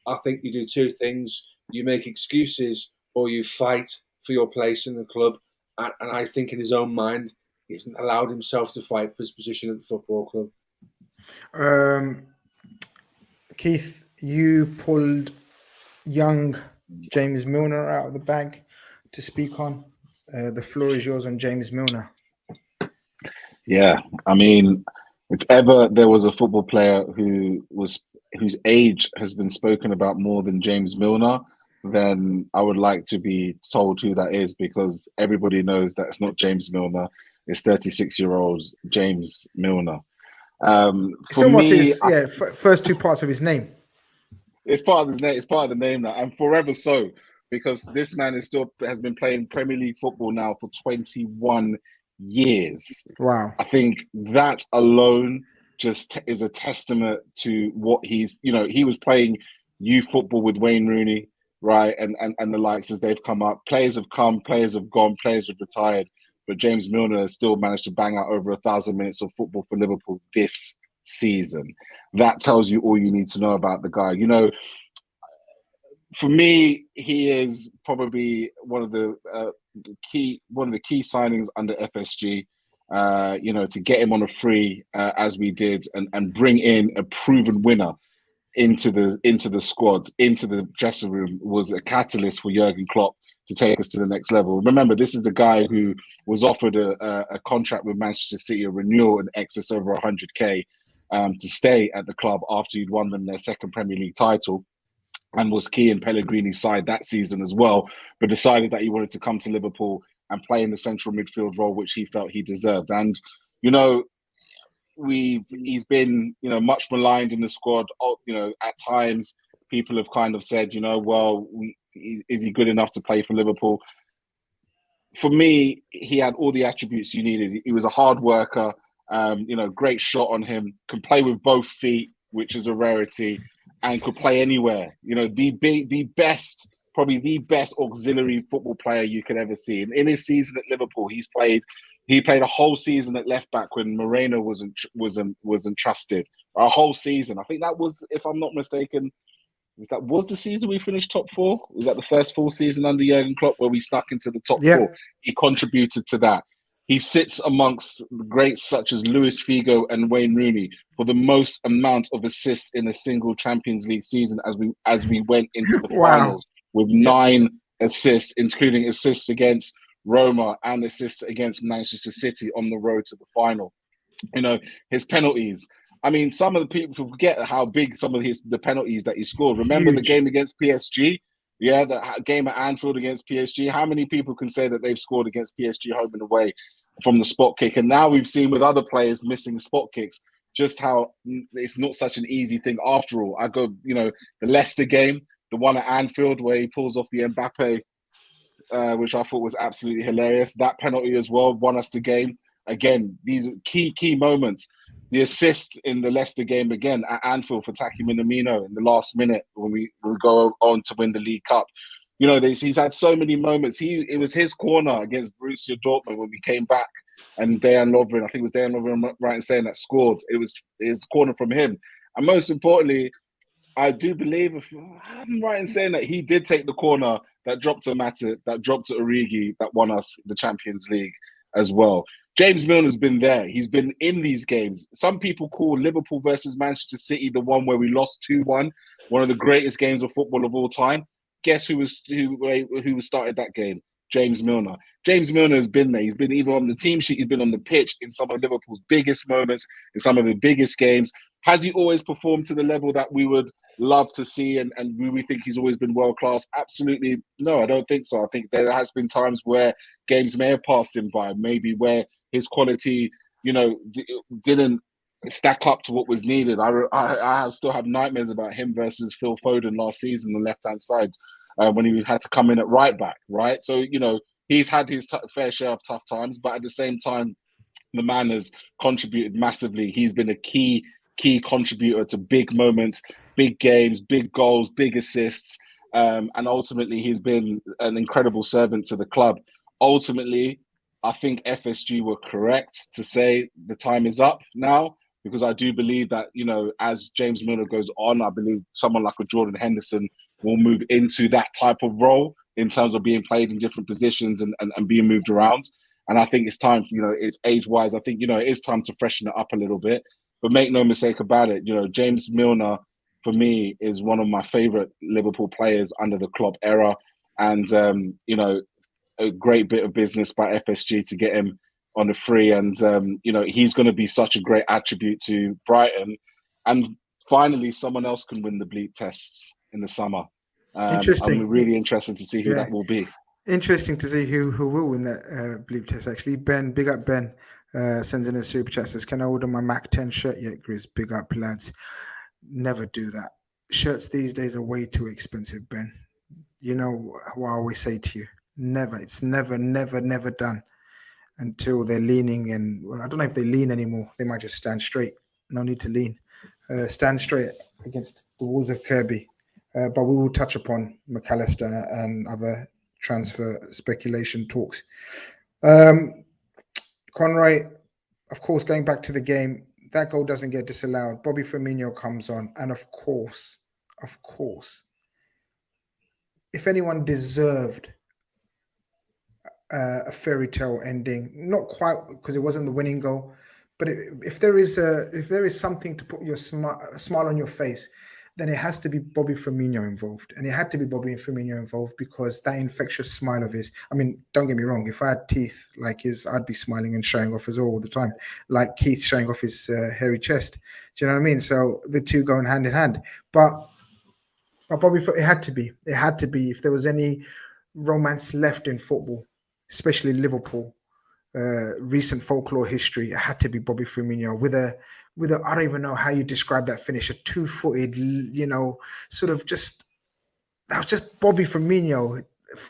I think you do two things. You make excuses or you fight for your place in the club. And I think in his own mind, he hasn't allowed himself to fight for his position at the football club.
Keith, you pulled young James Milner out of the bag to speak on. The floor is yours on James Milner.
Yeah, I mean, if ever there was a football player whose age has been spoken about more than James Milner, then I would like to be told who that is, because everybody knows that it's not James Milner. It's 36-year-old James Milner.
For me, first two parts of his name.
It's part of his name. It's part of the name now, and forever so, because this man has been playing Premier League football now for 21 years.
Wow!
I think that alone just is a testament to what he's. He was playing youth football with Wayne Rooney, right, and the likes as they've come up. Players have come, players have gone, players have retired, but James Milner has still managed to bang out over 1,000 minutes of football for Liverpool this season. That tells you all you need to know about the guy. For me, he is probably one of the key signings under FSG. To get him on a free as we did, and bring in a proven winner into the squad, into the dressing room, was a catalyst for Jurgen Klopp to take us to the next level. Remember, this is the guy who was offered a contract with Manchester City, a renewal in excess over 100k. to stay at the club after he'd won them their second Premier League title, and was key in Pellegrini's side that season as well, but decided that he wanted to come to Liverpool and play in the central midfield role, which he felt he deserved. And, you know, he's been, you know, much maligned in the squad. You know, at times people have kind of said, you know, well, is he good enough to play for Liverpool? For me, he had all the attributes you needed. He was a hard worker, you know, great shot on him, can play with both feet, which is a rarity, and could play anywhere. You know, probably the best auxiliary football player you could ever see. In his season at Liverpool, he played a whole season at left back when Moreno wasn't trusted. A whole season. I think that was, if I'm not mistaken, was the season we finished top 4? Was that the first full season under Jurgen Klopp where we stuck into the top 4? He contributed to that. He sits amongst greats such as Luis Figo and Wayne Rooney for the most amount of assists in a single Champions League season as we went into the finals with 9 assists, including assists against Roma and assists against Manchester City on the road to the final. You know, his penalties. I mean, some of the people forget how big some of the penalties that he scored. Remember the game against PSG? Yeah, the game at Anfield against PSG. How many people can say that they've scored against PSG home and away from the spot kick? And now we've seen with other players missing spot kicks just how it's not such an easy thing after all. I go, you know, the Leicester game, the one at Anfield where he pulls off the Mbappe, which I thought was absolutely hilarious. That penalty as well won us the game. Again, these are key moments. The assist in the Leicester game again at Anfield for Taki Minamino in the last minute when we go on to win the League Cup. You know, he's had so many moments. It was his corner against Borussia Dortmund when we came back, and Dejan Lovren, I think it was Dejan Lovren, right in saying that, scored. It was his corner from him. And most importantly, I do believe, if I'm right in saying that, he did take the corner that dropped to Matip, that dropped to Origi, that won us the Champions League as well. James Milner's been there. He's been in these games. Some people call Liverpool versus Manchester City the one where we lost 2-1, one of the greatest games of football of all time. Guess who started that game? James Milner. James Milner has been there. He's been either on the team sheet, he's been on the pitch in some of Liverpool's biggest moments, in some of the biggest games. Has he always performed to the level that we would love to see and we think he's always been world-class? Absolutely no, I don't think so. I think there has been times where games may have passed him by, maybe where his quality, you know, didn't stack up to what was needed. I still have nightmares about him versus Phil Foden last season on the left-hand side when he had to come in at right back, right? So, you know, he's had his fair share of tough times, but at the same time, the man has contributed massively. He's been a key contributor to big moments, big games, big goals, big assists, and ultimately he's been an incredible servant to the club. Ultimately, I think FSG were correct to say the time is up now, because I do believe that, you know, as James Milner goes on, I believe someone like a Jordan Henderson will move into that type of role in terms of being played in different positions and being moved around. And I think it's time, you know, it's age-wise, I think, you know, it is time to freshen it up a little bit. But make no mistake about it, you know, James Milner, for me, is one of my favourite Liverpool players under the Klopp era. And, you know, a great bit of business by FSG to get him on the free. And, you know, he's going to be such a great attribute to Brighton. And finally, someone else can win the bleep tests in the summer.
Interesting.
I'm really interested to see who that will be.
Interesting to see who will win that bleep test, actually. Ben, big up Ben, sends in a super chat, says, can I order my Mac 10 shirt yet, Grizz? Big up, lads. Never do that. Shirts these days are way too expensive, Ben. You know what I always say to you. Never. It's never done until they're leaning. And well, I don't know if they lean anymore. They might just stand straight. No need to lean. Stand straight against the walls of Kirby. But we will touch upon McAllister and other transfer speculation talks. Conroy, of course, going back to the game, that goal doesn't get disallowed. Bobby Firmino comes on. And of course, if anyone deserved a fairy tale ending, not quite because it wasn't the winning goal, but if there is something to put your smile on your face, then it has to be Bobby Firmino involved. And it had to be Bobby Firmino involved because that infectious smile of his, I mean, don't get me wrong, if I had teeth like his, I'd be smiling and showing off as well all the time, like Keith showing off his hairy chest. Do you know what I mean? So the two going hand in hand. But Bobby, it had to be. It had to be. If there was any romance left in football, especially Liverpool, recent folklore history, it had to be Bobby Firmino with a I don't even know how you describe that finish, a 2-footed, sort of just, that was just Bobby Firmino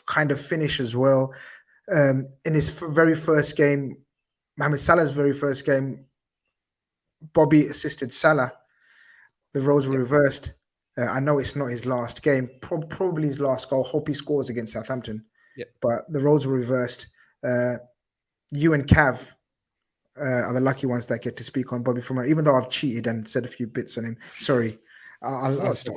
kind of finish as well. In his very first game, Mohamed Salah's very first game, Bobby assisted Salah. The roles were reversed. I know it's not his last game, probably his last goal. Hope he scores against Southampton.
Yep.
But the roles were reversed. You and Cav are the lucky ones that get to speak on Bobby Firmino, even though I've cheated and said a few bits on him. Sorry. I'll stop.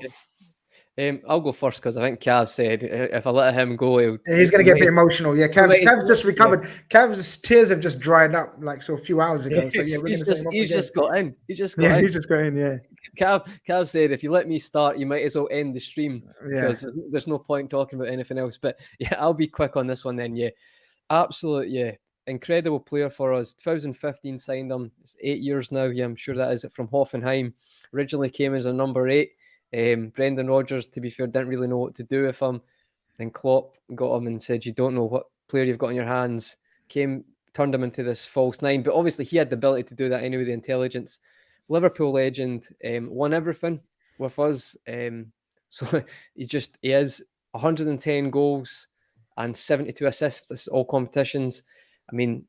Okay. I'll go first because I think Cav said if I let him go,
he's going to get a bit emotional. Yeah, Cav's just recovered. Yeah. Cav's tears have just dried up like a few hours ago. So yeah, we're going to say
he's just got in. He's just got in.
He's just got in. Yeah.
Cav said if you let me start, you might as well end the stream because there's no point talking about anything else. But yeah, I'll be quick on this one then. Yeah, absolute. Yeah. Incredible player for us. 2015 signed him. It's 8 years now. Yeah, I'm sure that is it, from Hoffenheim. Originally came as a number 8. Brendan Rodgers, to be fair, didn't really know what to do with him. Then Klopp got him and said, "You don't know what player you've got in your hands." Turned him into this false 9. But obviously he had the ability to do that anyway, the intelligence. Liverpool legend, won everything with us. So he is 110 goals and 72 assists. This is all competitions. I mean,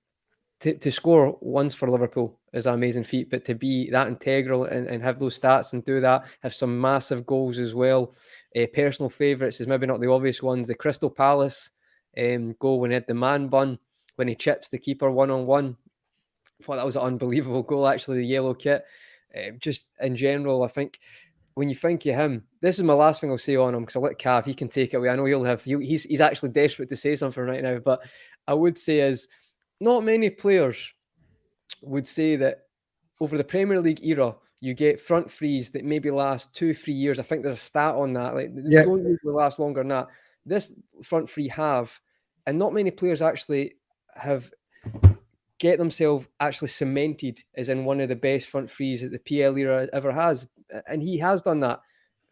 to score once for Liverpool is an amazing feat, but to be that integral and have those stats and do that, have some massive goals as well. Personal favourites is maybe not the obvious ones. The Crystal Palace goal when he had the man bun, when he chips the keeper one-on-one. I thought that was an unbelievable goal, actually, the yellow kit. Just in general, I think when you think of him, this is my last thing I'll say on him because I'll let Cav, he can take it away. I know he's actually desperate to say something right now, but I would say is not many players would say that over the Premier League era, you get front threes that maybe last 2-3 years. I think there's a stat on that. Like they don't usually last longer than that. This front three have, and not many players actually have get themselves actually cemented as in one of the best front threes that the PL era ever has. And he has done that.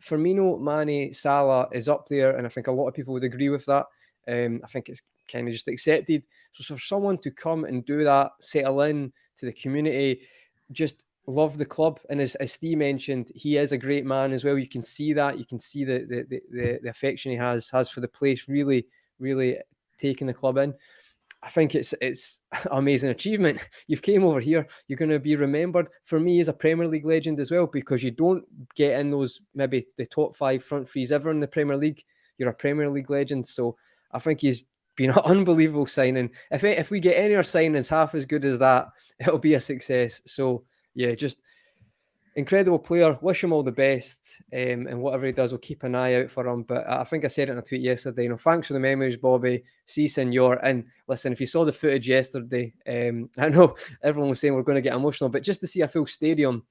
Firmino, Mane, Salah is up there, and I think a lot of people would agree with that. I think it's kind of just accepted. So for someone to come and do that, settle in to the community, just love the club, and as Steve mentioned, he is a great man as well. You can see that. You can see the affection he has for the place. Really, really taking the club in. I think it's an amazing achievement. You've came over here. You're going to be remembered for me as a Premier League legend as well, because you don't get in those maybe the top 5 front threes ever in the Premier League. You're a Premier League legend. So I think he's been an unbelievable signing. If we get any other signings half as good as that, it'll be a success. So yeah, just incredible player. Wish him all the best, and whatever he does, we'll keep an eye out for him. But I think I said it in a tweet yesterday. Thanks for the memories, Bobby. Si, senor. And listen, if you saw the footage yesterday, I know everyone was saying we're going to get emotional, but just to see a full stadium,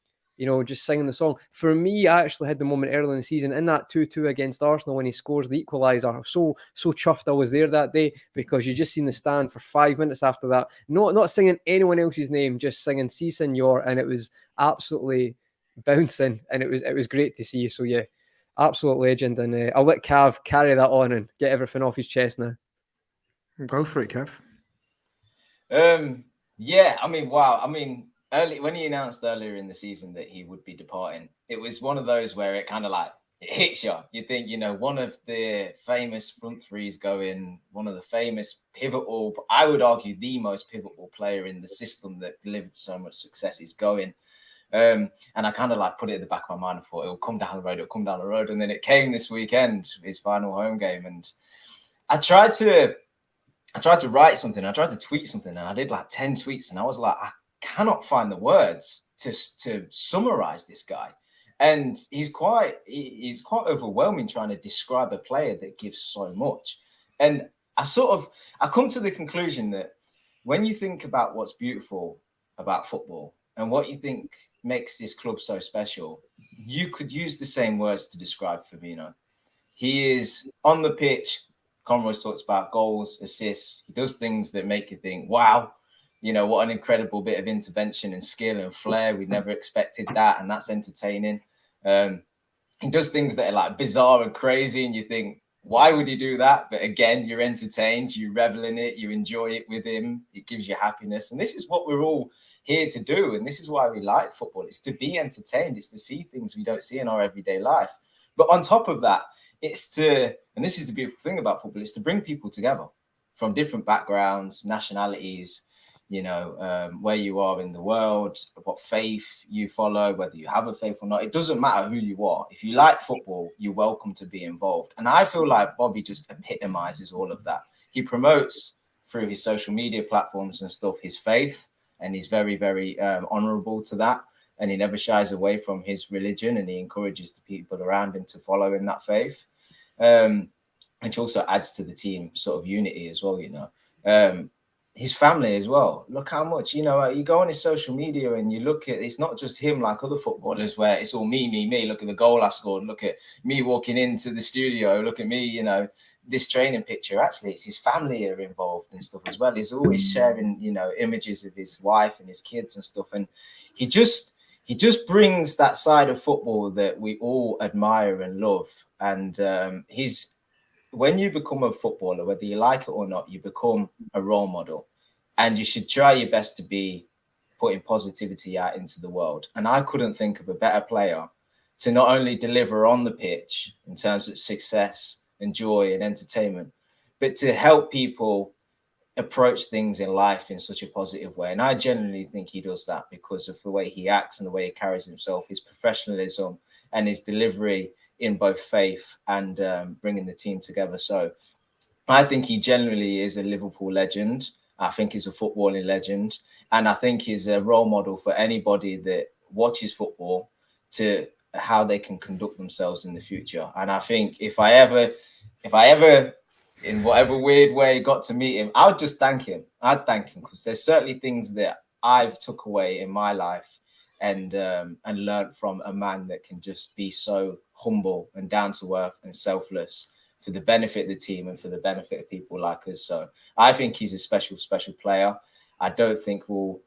just singing the song. For me, I actually had the moment early in the season in that 2-2 against Arsenal when he scores the equaliser. So chuffed I was there that day, because you just seen the stand for 5 minutes after that, not singing anyone else's name, just singing Si, senor, and it was absolutely bouncing, and it was great to see. So yeah, absolute legend, and I'll let Cav carry that on and get everything off his chest now.
Go for it, Cav.
Yeah, I mean, wow. I mean, when he announced earlier in the season that he would be departing, it was one of those where it kind of like it hits you. You think, one of the famous front threes going, one of the famous pivotal, I would argue the most pivotal player in the system that delivered so much success is going. And I kind of like put it in the back of my mind. I thought it'll come down the road. And then it came this weekend, his final home game. And I tried to write something. I tried to tweet something, and I did like 10 tweets. And I was like, I cannot find the words to summarize this guy. And he's quite overwhelming trying to describe a player that gives so much. And I come to the conclusion that when you think about what's beautiful about football and what you think makes this club so special, you could use the same words to describe Firmino. He is on the pitch. Conroy talks about goals, assists. He does things that make you think, wow, what an incredible bit of intervention and skill and flair. We never expected that, and that's entertaining. He does things that are like bizarre and crazy, and you think, why would he do that? But again, you're entertained, you revel in it, you enjoy it with him. It gives you happiness. And this is what we're all here to do. And this is why we like football. It's to be entertained. It's to see things we don't see in our everyday life. But on top of that, it's to, and this is the beautiful thing about football, it's to bring people together from different backgrounds, nationalities, where you are in the world, what faith you follow, whether you have a faith or not. It doesn't matter who you are. If you like football, you're welcome to be involved. And I feel like Bobby just epitomizes all of that. He promotes through his social media platforms and stuff his faith, and he's very, very honorable to that. And he never shies away from his religion, and he encourages the people around him to follow in that faith, which also adds to the team sort of unity as well, his family as well. Look how much, you go on his social media and you look at, it's not just him like other footballers where it's all me. Look at the goal I scored. Look at me walking into the studio. Look at me, this training picture. Actually, it's his family are involved and stuff as well. He's always sharing, images of his wife and his kids and stuff. And he just brings that side of football that we all admire and love. And when you become a footballer, whether you like it or not, you become a role model, and you should try your best to be putting positivity out into the world. And I couldn't think of a better player to not only deliver on the pitch in terms of success and joy and entertainment, but to help people approach things in life in such a positive way. And I genuinely think he does that because of the way he acts and the way he carries himself, his professionalism and his delivery in both faith and bringing the team together. So I think he generally is a Liverpool legend. I think he's a footballing legend. And I think he's a role model for anybody that watches football to how they can conduct themselves in the future. And I think if I ever in whatever weird way got to meet him, I would just thank him. I'd thank him because there's certainly things that I've took away in my life and learned from a man that can just be so humble and down to earth and selfless for the benefit of the team and for the benefit of people like us. So I think he's a special player. I don't think we'll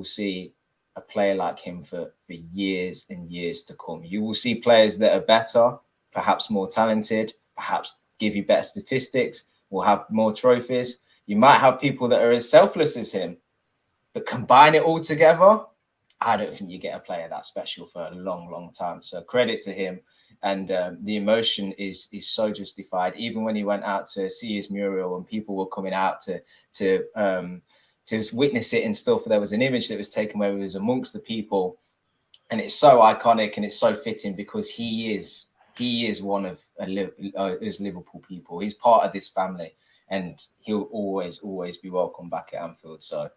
see a player like him for years and years to come. You will see players that are better, perhaps more talented, perhaps give you better statistics, will have more trophies. You might have people that are as selfless as him, but combine it all together, I don't think you get a player that special for a long, long time. So credit to him. And the emotion is so justified. Even when he went out to see his mural and people were coming out to witness it and stuff, there was an image that was taken where he was amongst the people. And it's so iconic and it's so fitting because he is one of his Liverpool people. He's part of this family and he'll always be welcome back at Anfield. So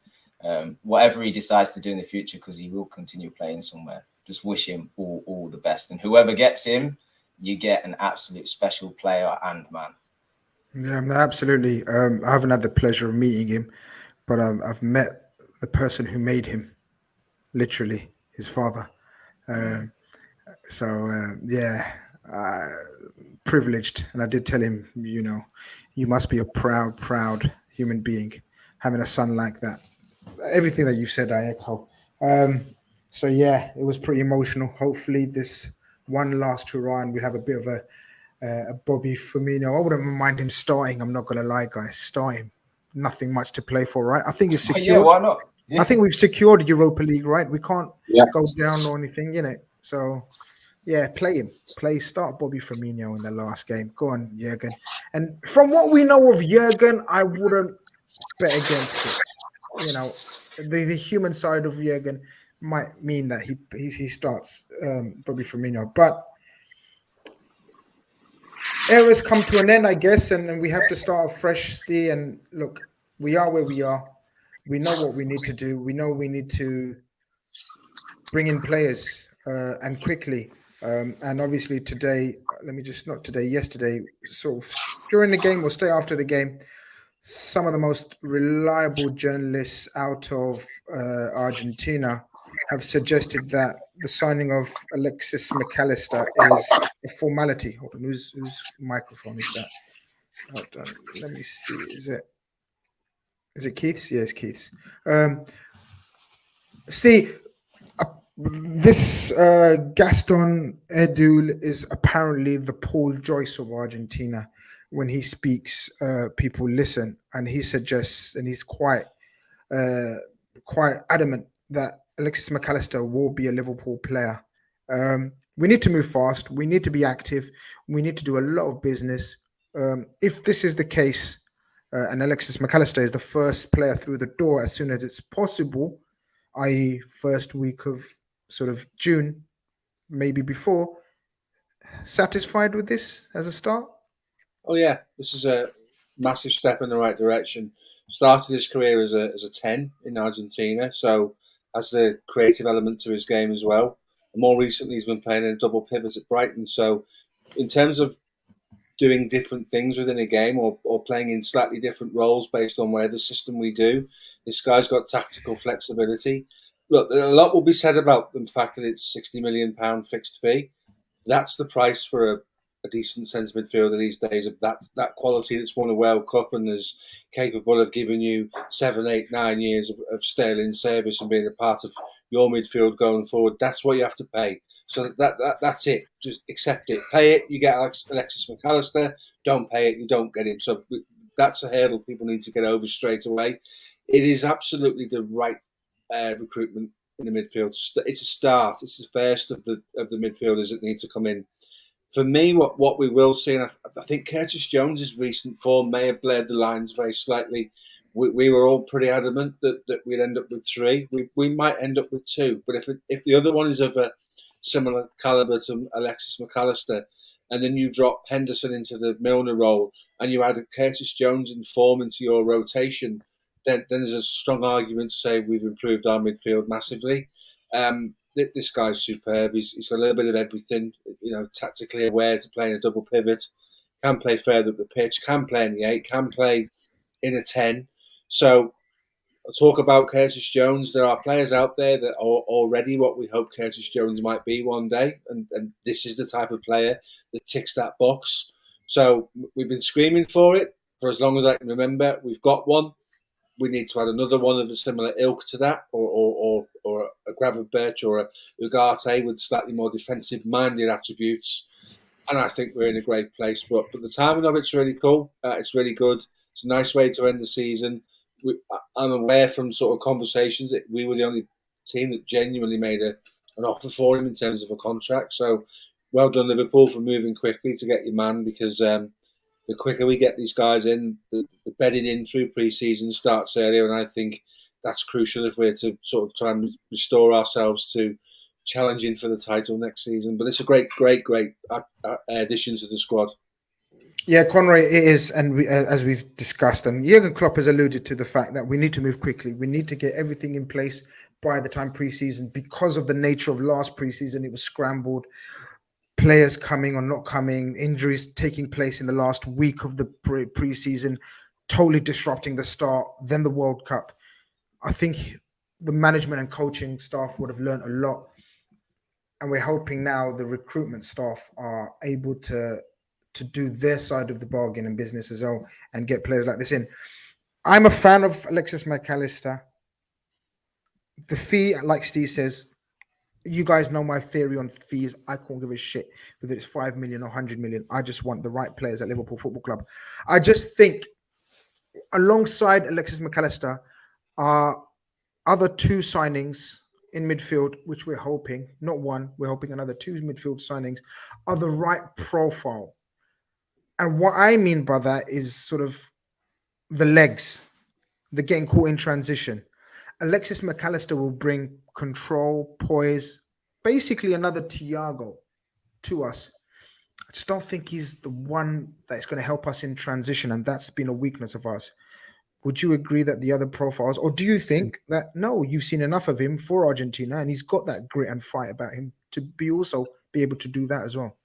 whatever he decides to do in the future, because he will continue playing somewhere, just wish him all the best. And whoever gets him, you get an absolute special player and man.
Yeah, absolutely. I haven't had the pleasure of meeting him, but I've met the person who made him, literally, his father. Privileged. And I did tell him, you must be a proud human being, having a son like that. Everything that you said, I echo. So yeah, it was pretty emotional. Hopefully this one last hurrah and we have a bit of a Bobby Firmino. I wouldn't mind him starting. I'm not going to lie, guys. Start him. Nothing much to play for, right? I think it's secured.
Yeah, why not? Yeah.
I think we've secured Europa League, right? We can't go down or anything, So yeah, start Bobby Firmino in the last game. Go on, Jurgen. And from what we know of Jurgen, I wouldn't bet against it. The human side of Jurgen might mean that he starts Bobby Firmino, but eras come to an end, I guess, and we have to start fresh, Steve. And look, we are where we are. We know what we need to do. We know we need to bring in players and quickly. And obviously today, yesterday, sort of during the game or straight after the game, some of the most reliable journalists out of Argentina have suggested that the signing of Alexis McAllister is a formality. Hold on, whose microphone is that? Hold on, let me see. Is it Keith's? Yes, Keith's. Steve, this Gaston Edul is apparently the Paul Joyce of Argentina. When he speaks, people listen, and he suggests, and he's quite adamant that Alexis McAllister will be a Liverpool player. We need to move fast. We need to be active. We need to do a lot of business. If this is the case, and Alexis McAllister is the first player through the door as soon as it's possible, i.e. first week of sort of June, maybe before, satisfied with this as a start?
Oh yeah, this is a massive step in the right direction. Started his career as a 10 in Argentina, so has the creative element to his game as well. And more recently, he's been playing in a double pivot at Brighton. So in terms of doing different things within a game or playing in slightly different roles based on where the system we do, this guy's got tactical flexibility. Look, a lot will be said about the fact that it's £60 million fixed fee. That's the price for a decent centre midfielder these days of that quality that's won a World Cup and is capable of giving you 7, 8, 9 years of sterling service and being a part of your midfield going forward. That's what you have to pay. So that's it. Just accept it. Pay it, you get Alexis McAllister. Don't pay it, you don't get him. So that's a hurdle people need to get over straight away. It is absolutely the right recruitment in the midfield. It's a start. It's the first of the midfielders that need to come in. For me, what we will see, and I think Curtis Jones's recent form may have blurred the lines very slightly. We were all pretty adamant that we'd end up with 3. We might end up with 2, but if the other one is of a similar calibre to Alexis McAllister, and then you drop Henderson into the Milner role, and you add a Curtis Jones in form into your rotation, then there's a strong argument to say we've improved our midfield massively. This guy's superb. He's got a little bit of everything. Tactically aware to play in a double pivot, can play further up the pitch, can play in the 8, can play in a 10. So I'll talk about Curtis Jones. There are players out there that are already what we hope Curtis Jones might be one day, and this is the type of player that ticks that box. So we've been screaming for it for as long as I can remember. We've got one. We need to add another one of a similar ilk to that, or a Gravenberch or a Ugarte with slightly more defensive-minded attributes. And I think we're in a great place. But the timing of it's really cool. It's really good. It's a nice way to end the season. I'm aware from sort of conversations that we were the only team that genuinely made an offer for him in terms of a contract. So well done, Liverpool, for moving quickly to get your man, because the quicker we get these guys in, the bedding in through pre-season starts earlier, and I think that's crucial if we're to sort of try and restore ourselves to challenging for the title next season. But it's a great addition to the squad.
Yeah, Conroy, it is, and as we've discussed, and Jurgen Klopp has alluded to the fact that we need to move quickly. We need to get everything in place by the time pre-season, because of the nature of last pre-season. It was scrambled. Players coming or not coming, injuries taking place in the last week of the pre-season, totally disrupting the start, then the World Cup. I think the management and coaching staff would have learned a lot. And we're hoping now the recruitment staff are able to do their side of the bargain and business as well and get players like this in. I'm a fan of Alexis McAllister. The fee, like Steve says, you guys know my theory on fees. I can't give a shit whether it's 5 million or 100 million. I just want the right players at Liverpool Football Club. I just think alongside Alexis McAllister are other 2 signings in midfield, which we're hoping, not one, we're hoping another 2 midfield signings, are the right profile. And what I mean by that is sort of the legs, the getting caught in transition. Alexis McAllister will bring control, poise, basically another Thiago to us. I just don't think he's the one that's going to help us in transition, and that's been a weakness of ours. Would you agree that the other profiles, or do you think that, no, you've seen enough of him for Argentina and he's got that grit and fight about him to be able to do that as well?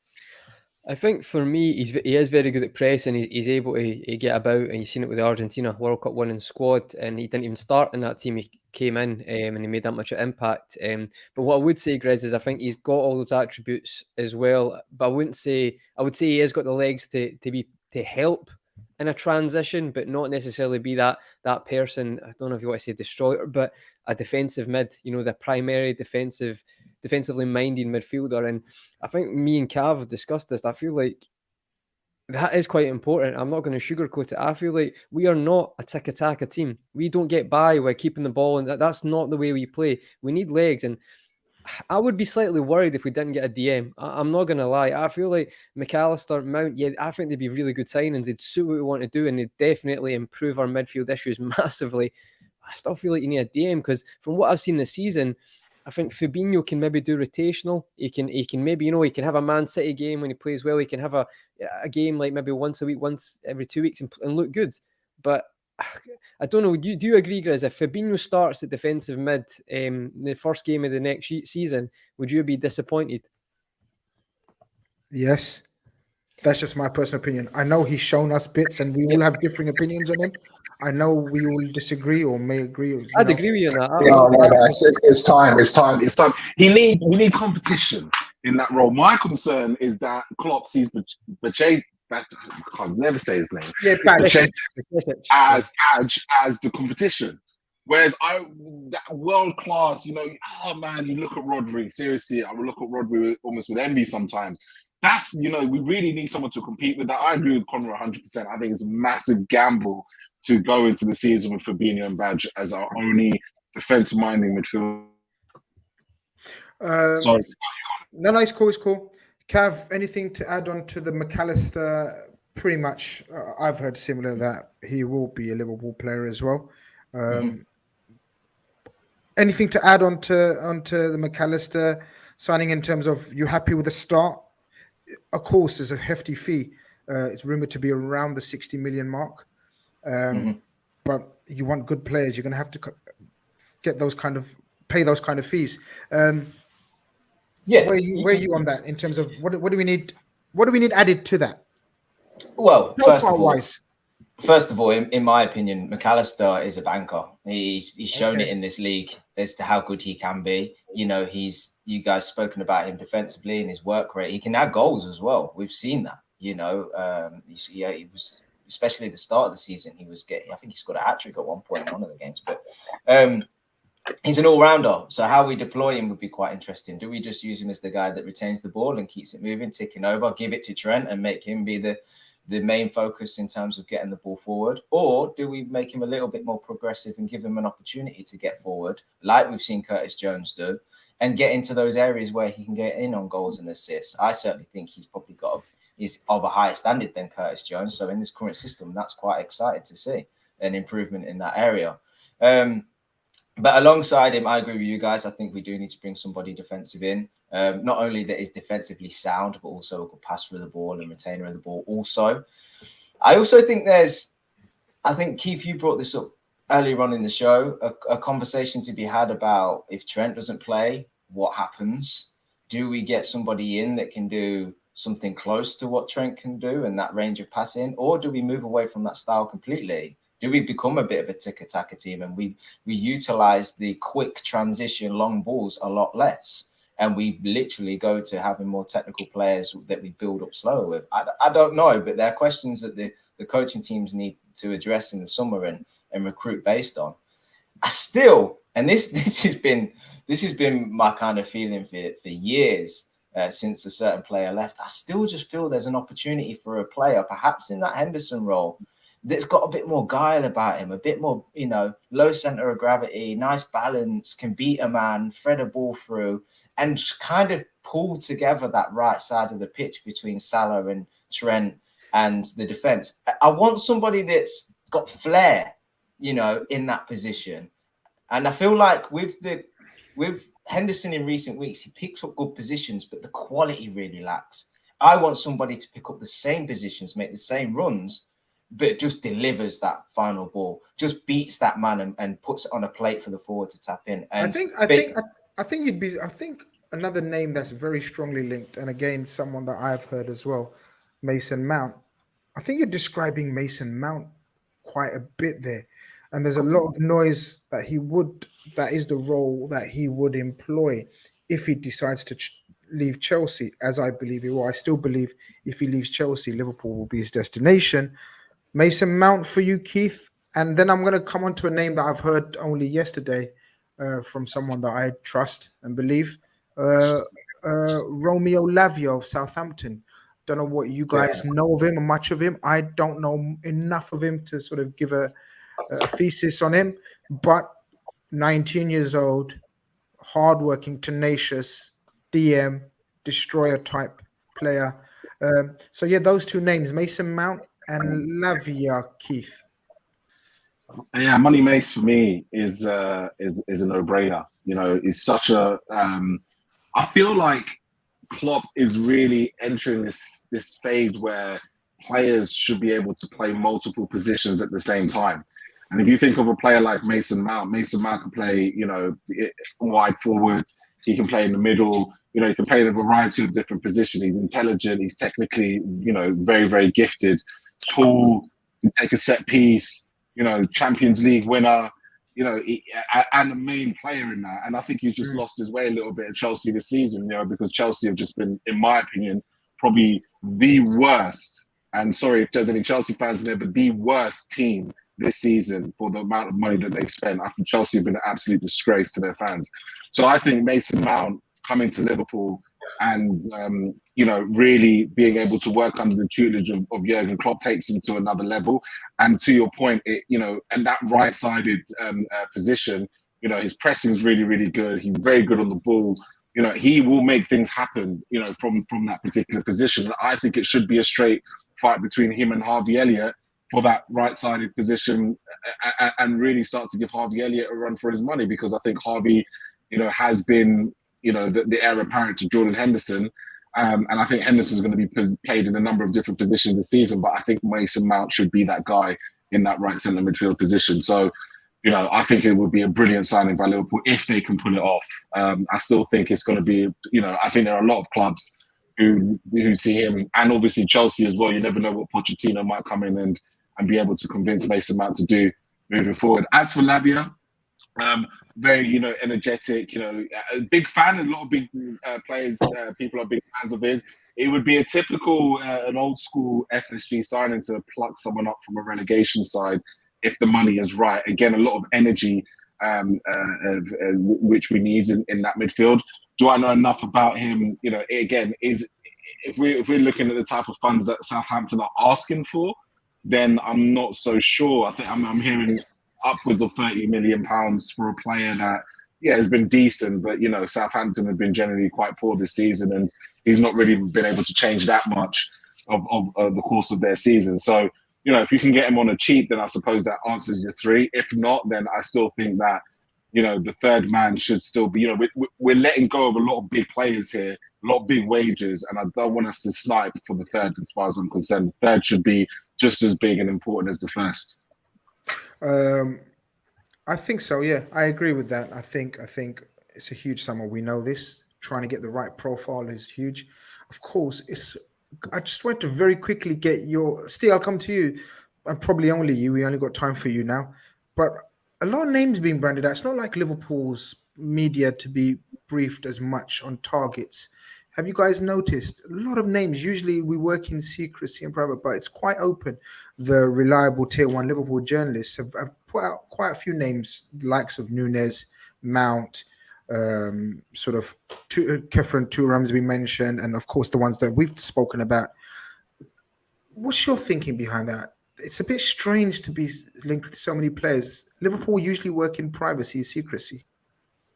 I think for me, he is very good at press, and he's able to get about. And you've seen it with the Argentina World Cup winning squad, and he didn't even start in that team. He came in and he made that much of impact. But what I would say, Grizz, is I think he's got all those attributes as well. But I would say he has got the legs to help in a transition, but not necessarily be that person. I don't know if you want to say destroyer, but a defensive mid. The primary defensively minded midfielder. And I think me and Cav have discussed this. I feel like that is quite important. I'm not going to sugarcoat it. I feel like we are not a tiki-taka team. We don't get by by keeping the ball, and that's not the way we play. We need legs, and I would be slightly worried if we didn't get a DM. I'm not going to lie. I feel like McAllister, Mount, I think they'd be really good signings. They'd suit what we want to do, and they'd definitely improve our midfield issues massively. I still feel like you need a DM because from what I've seen this season, I think Firmino can maybe do rotational. He can maybe, he can have a Man City game when he plays well. He can have a game like maybe once a week, once every 2 weeks and look good. But I don't know. Do you agree, Grizz? If Firmino starts at defensive mid the first game of the next season, would you be disappointed?
Yes. That's just my personal opinion. I know he's shown us bits and we all have differing opinions on him. I know we all disagree or may agree.
I'd agree with you on that.
No, it's time. We need competition in that role. My concern is that Klopp sees Bachet, I can never say his name.
Yeah,
Bachet as the competition. Whereas that world class, you look at Rodri. Seriously, I would look at Rodri almost with envy sometimes. That's, we really need someone to compete with that. I agree with Conor 100%. I think it's a massive gamble to go into the season with Firmino and Badge as our only defensive-minded midfield. Sorry.
No, it's cool. Cav, anything to add on to the McAllister? Pretty much, I've heard similar that he will be a Liverpool player as well. Anything to add onto the McAllister signing in terms of you happy with the start? Of course, there's a hefty fee. It's rumored to be around the 60 million mark. But you want good players, you're going to have to pay those kind of fees. Where are you on that in terms of what do we need? What do we need added to that?
Well, first of all, in my opinion, McAllister is a banker. He's shown it in this league as to how good he can be. You guys spoken about him defensively and his work rate. He can add goals as well. We've seen that. He was, especially at the start of the season, I think he scored a hat-trick at one point in one of the games. But he's an all-rounder. So how we deploy him would be quite interesting. Do we just use him as the guy that retains the ball and keeps it moving, ticking over, give it to Trent and make him be the main focus in terms of getting the ball forward? Or do we make him a little bit more progressive and give him an opportunity to get forward, like we've seen Curtis Jones do, and get into those areas where he can get in on goals and assists? I certainly think he's probably is of a higher standard than Curtis Jones. So in this current system, that's quite exciting to see an improvement in that area. But alongside him, I agree with you guys. I think we do need to bring somebody defensive in. Not only that is defensively sound, but also a good pass through the ball and retainer of the ball also. I also think I think, Keith, you brought this up earlier on in the show, a conversation to be had about if Trent doesn't play, what happens? Do we get somebody in that can do something close to what Trent can do and that range of passing? Or do we move away from that style completely? Do we become a bit of a tiki-taka team and we utilize the quick transition long balls a lot less? And we literally go to having more technical players that we build up slower with. I don't know, but there are questions that the coaching teams need to address in the summer and recruit based on. I still, and this has been my kind of feeling for years since a certain player left. I still just feel there's an opportunity for a player, perhaps in that Henderson role, that's got a bit more guile about him, a bit more, low center of gravity, nice balance, can beat a man, thread a ball through, and kind of pull together that right side of the pitch between Salah and Trent and the defense. I want somebody that's got flair, in that position. And I feel like with Henderson in recent weeks, he picks up good positions, but the quality really lacks. I want somebody to pick up the same positions, make the same runs, but just delivers that final ball, just beats that man and puts it on a plate for the forward to tap in. And
I think another name that's very strongly linked, and again, someone that I've heard as well, Mason Mount. I think you're describing Mason Mount quite a bit there. And there's a lot of noise that is the role that he would employ if he decides to leave Chelsea, as I believe he will. I still believe if he leaves Chelsea, Liverpool will be his destination. Mason Mount for you, Keith. And then I'm going to come on to a name that I've heard only yesterday from someone that I trust and believe, Romeo Lavia of Southampton. Don't know what you guys know of him or much of him. I don't know enough of him to sort of give a thesis on him, but 19 years old, hardworking, tenacious, DM, destroyer type player. So yeah, those two names, Mason Mount and Lavia, Keith.
Yeah, Money Mace for me is a no-brainer. You know, is such a. I feel like Klopp is really entering this phase where players should be able to play multiple positions at the same time. And if you think of a player like Mason Mount can play, you know, wide forward. He can play in the middle. You know, he can play in a variety of different positions. He's intelligent. He's technically, you know, very, very gifted. Tall. He can take a set piece. You know, Champions League winner. You know, and the main player in that. And I think he's just lost his way a little bit at Chelsea this season, you know, because Chelsea have just been, in my opinion, probably the worst. And sorry if there's any Chelsea fans in there, but the worst team this season for the amount of money that they've spent. I think Chelsea have been an absolute disgrace to their fans. So I think Mason Mount coming to Liverpool and, you know, really being able to work under the tutelage of Jurgen Klopp takes him to another level. And to your point, you know, and that right-sided position, you know, his pressing is really, really good. He's very good on the ball. You know, he will make things happen, you know, from that particular position. I think it should be a straight fight between him and Harvey Elliott for that right-sided position and really start to give Harvey Elliott a run for his money, because I think Harvey, you know, has been, you know, the heir apparent to Jordan Henderson. And I think Henderson's going to be played in a number of different positions this season, but I think Mason Mount should be that guy in that right centre midfield position. So, you know, I think it would be a brilliant signing by Liverpool if they can pull it off. I still think it's going to be, you know, I think there are a lot of clubs who see him, and obviously Chelsea as well. You never know what Pochettino might come in and be able to convince Mason Mount to do moving forward. As for Lavia, very, you know, energetic, you know, a big fan. A lot of big players, people are big fans of his. It would be a typical, an old school FSG signing to pluck someone up from a relegation side if the money is right. Again, a lot of energy, which we need in that midfield. Do I know enough about him? You know, again, if we're looking at the type of funds that Southampton are asking for, then I'm not so sure. I think I'm hearing upwards of £30 million for a player that, yeah, has been decent, but, you know, Southampton have been generally quite poor this season, and he's not really been able to change that much of the course of their season. So, you know, if you can get him on a cheap, then I suppose that answers your three. If not, then I still think that, you know, the third man should still be, you know, we're letting go of a lot of big players here, a lot of big wages, and I don't want us to snipe for the third as far as I'm concerned. The third should be just as big and important as the first.
I think so. Yeah, I agree with that. I think it's a huge summer. We know this. Trying to get the right profile is huge. Of course, I just want to very quickly get your. Steve, I'll come to you, and probably only you. We only got time for you now, but a lot of names being branded out. It's not like Liverpool's media to be briefed as much on targets. Have you guys noticed a lot of names? Usually we work in secrecy and private, but it's quite open. The reliable tier one Liverpool journalists have put out quite a few names, the likes of Nunez, Mount, sort of Kefren Turam's been mentioned, and of course the ones that we've spoken about. What's your thinking behind that? It's a bit strange to be linked with so many players. Liverpool usually work in privacy, secrecy.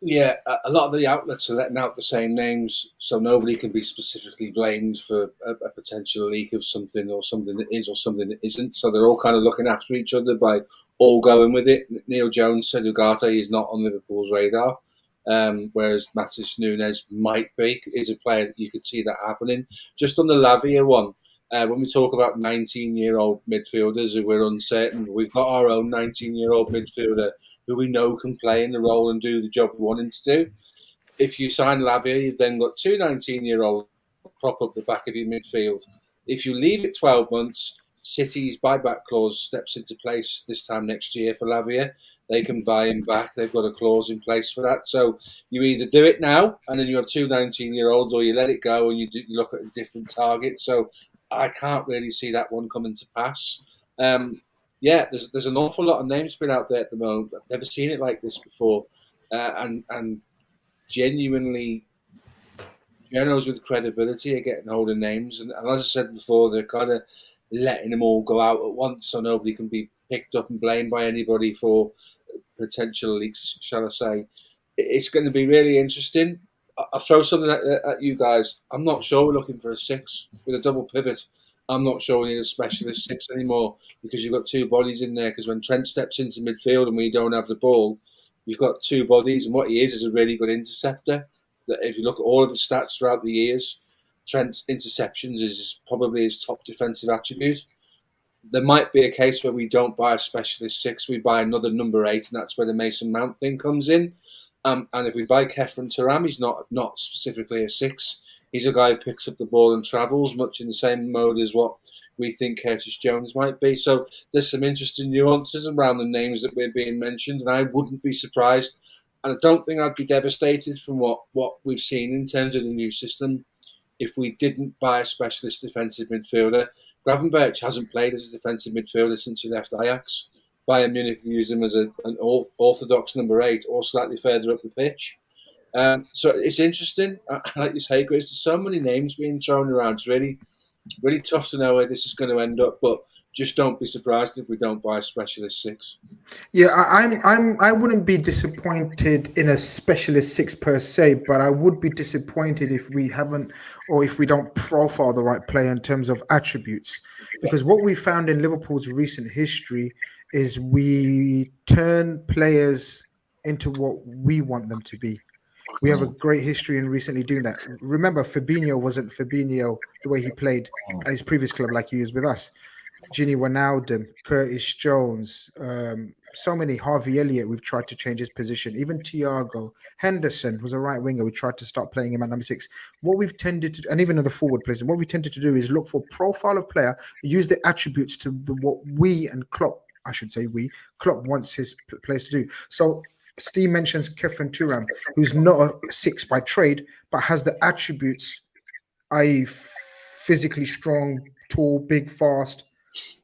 Yeah, a lot of the outlets are letting out the same names, so nobody can be specifically blamed for a potential leak of something, or something that is or something that isn't. So they're all kind of looking after each other by all going with it. Neil Jones said Ugarte is not on Liverpool's radar, whereas Matheus Nunes might be. Is a player that you could see that happening. Just on the Lavia one, when we talk about 19-year-old midfielders who we're uncertain, we've got our own 19-year-old midfielder who we know can play in the role and do the job we want him to do. if you sign Lavia, you've then got two 19-year-olds prop up the back of your midfield. If you leave it 12 months, City's buyback clause steps into place this time next year for Lavia. They can buy him back. They've got a clause in place for that. So you either do it now and then you have two 19-year-olds, or you let it go and you look at a different target. So I can't really see that one coming to pass. There's an awful lot of names been out there at the moment. I've never seen it like this before. And genuinely, journals with credibility are getting hold of names. And as I said before, they're kind of letting them all go out at once so nobody can be picked up and blamed by anybody for potential leaks, shall I say. It's going to be really interesting. I'll throw something at you guys. I'm not sure we're looking for a 6 with a double pivot. I'm not sure we need a specialist 6 anymore, because you've got two bodies in there. Because when Trent steps into midfield and we don't have the ball, you've got two bodies, and what he is a really good interceptor. That if you look at all of the stats throughout the years, Trent's interceptions is probably his top defensive attribute. There might be a case where we don't buy a specialist 6, we buy another number 8, and that's where the Mason Mount thing comes in. And if we buy Kefren Turam, he's not specifically a 6. He's a guy who picks up the ball and travels, much in the same mode as what we think Curtis Jones might be. So there's some interesting nuances around the names that we're being mentioned, and I wouldn't be surprised. And I don't think I'd be devastated from what we've seen in terms of the new system if we didn't buy a specialist defensive midfielder. Gravenberch hasn't played as a defensive midfielder since he left Ajax. Bayern Munich used him as an orthodox number 8 or slightly further up the pitch. So it's interesting. Like you say, Grace, there's so many names being thrown around. It's really, really tough to know where this is going to end up. But just don't be surprised if we don't buy a specialist 6.
Yeah, I wouldn't be disappointed in a specialist 6 per se, but I would be disappointed if we haven't, or if we don't profile the right player in terms of attributes. Because what we found in Liverpool's recent history is we turn players into what we want them to be. We have a great history in recently doing that. Remember, Fabinho wasn't Fabinho the way he played at his previous club like he is with us. Gini Wijnaldum, Curtis Jones, so many. Harvey Elliott, we've tried to change his position. Even Thiago Henderson was a right winger. We tried to start playing him at number 6. What we've tended to, and even in the forward place, what we tended to do is look for profile of player, use the attributes to what we and Klopp, I should say Klopp wants his players to do. So Steve mentions Kefren Turam, who's not a 6 by trade, but has the attributes, i.e. physically strong, tall, big, fast,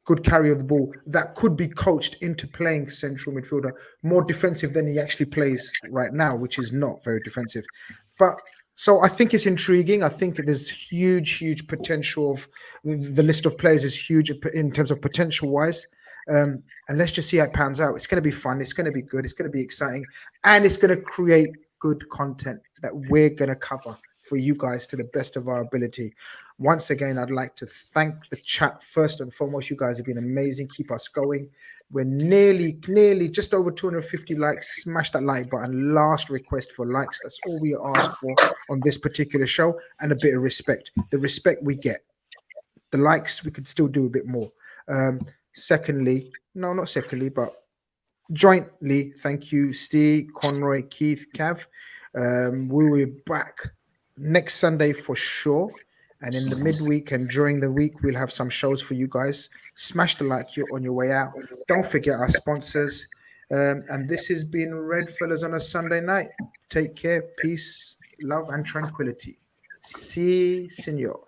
good carry of the ball, that could be coached into playing central midfielder, more defensive than he actually plays right now, which is not very defensive. But so I think it's intriguing. I think there's huge potential. Of the list of players is huge in terms of potential wise. And let's just see how it pans out. It's going to be fun. It's going to be good. It's going to be exciting. And it's going to create good content that we're going to cover for you guys to the best of our ability. Once again, I'd like to thank the chat first and foremost. You guys have been amazing. Keep us going. We're nearly just over 250 likes. Smash that like button. Last request for likes. That's all we ask for on this particular show, and a bit of respect. The respect we get. The likes, we could still do a bit more. Secondly, not secondly, but jointly, thank you, Steve, Conroy, Keith, Cav. We will be back next Sunday for sure. And in the midweek and during the week, we'll have some shows for you guys. Smash the like on your way out. Don't forget our sponsors. And this has been REDFELLAS on a Sunday night. Take care, peace, love, and tranquility. Si, senor.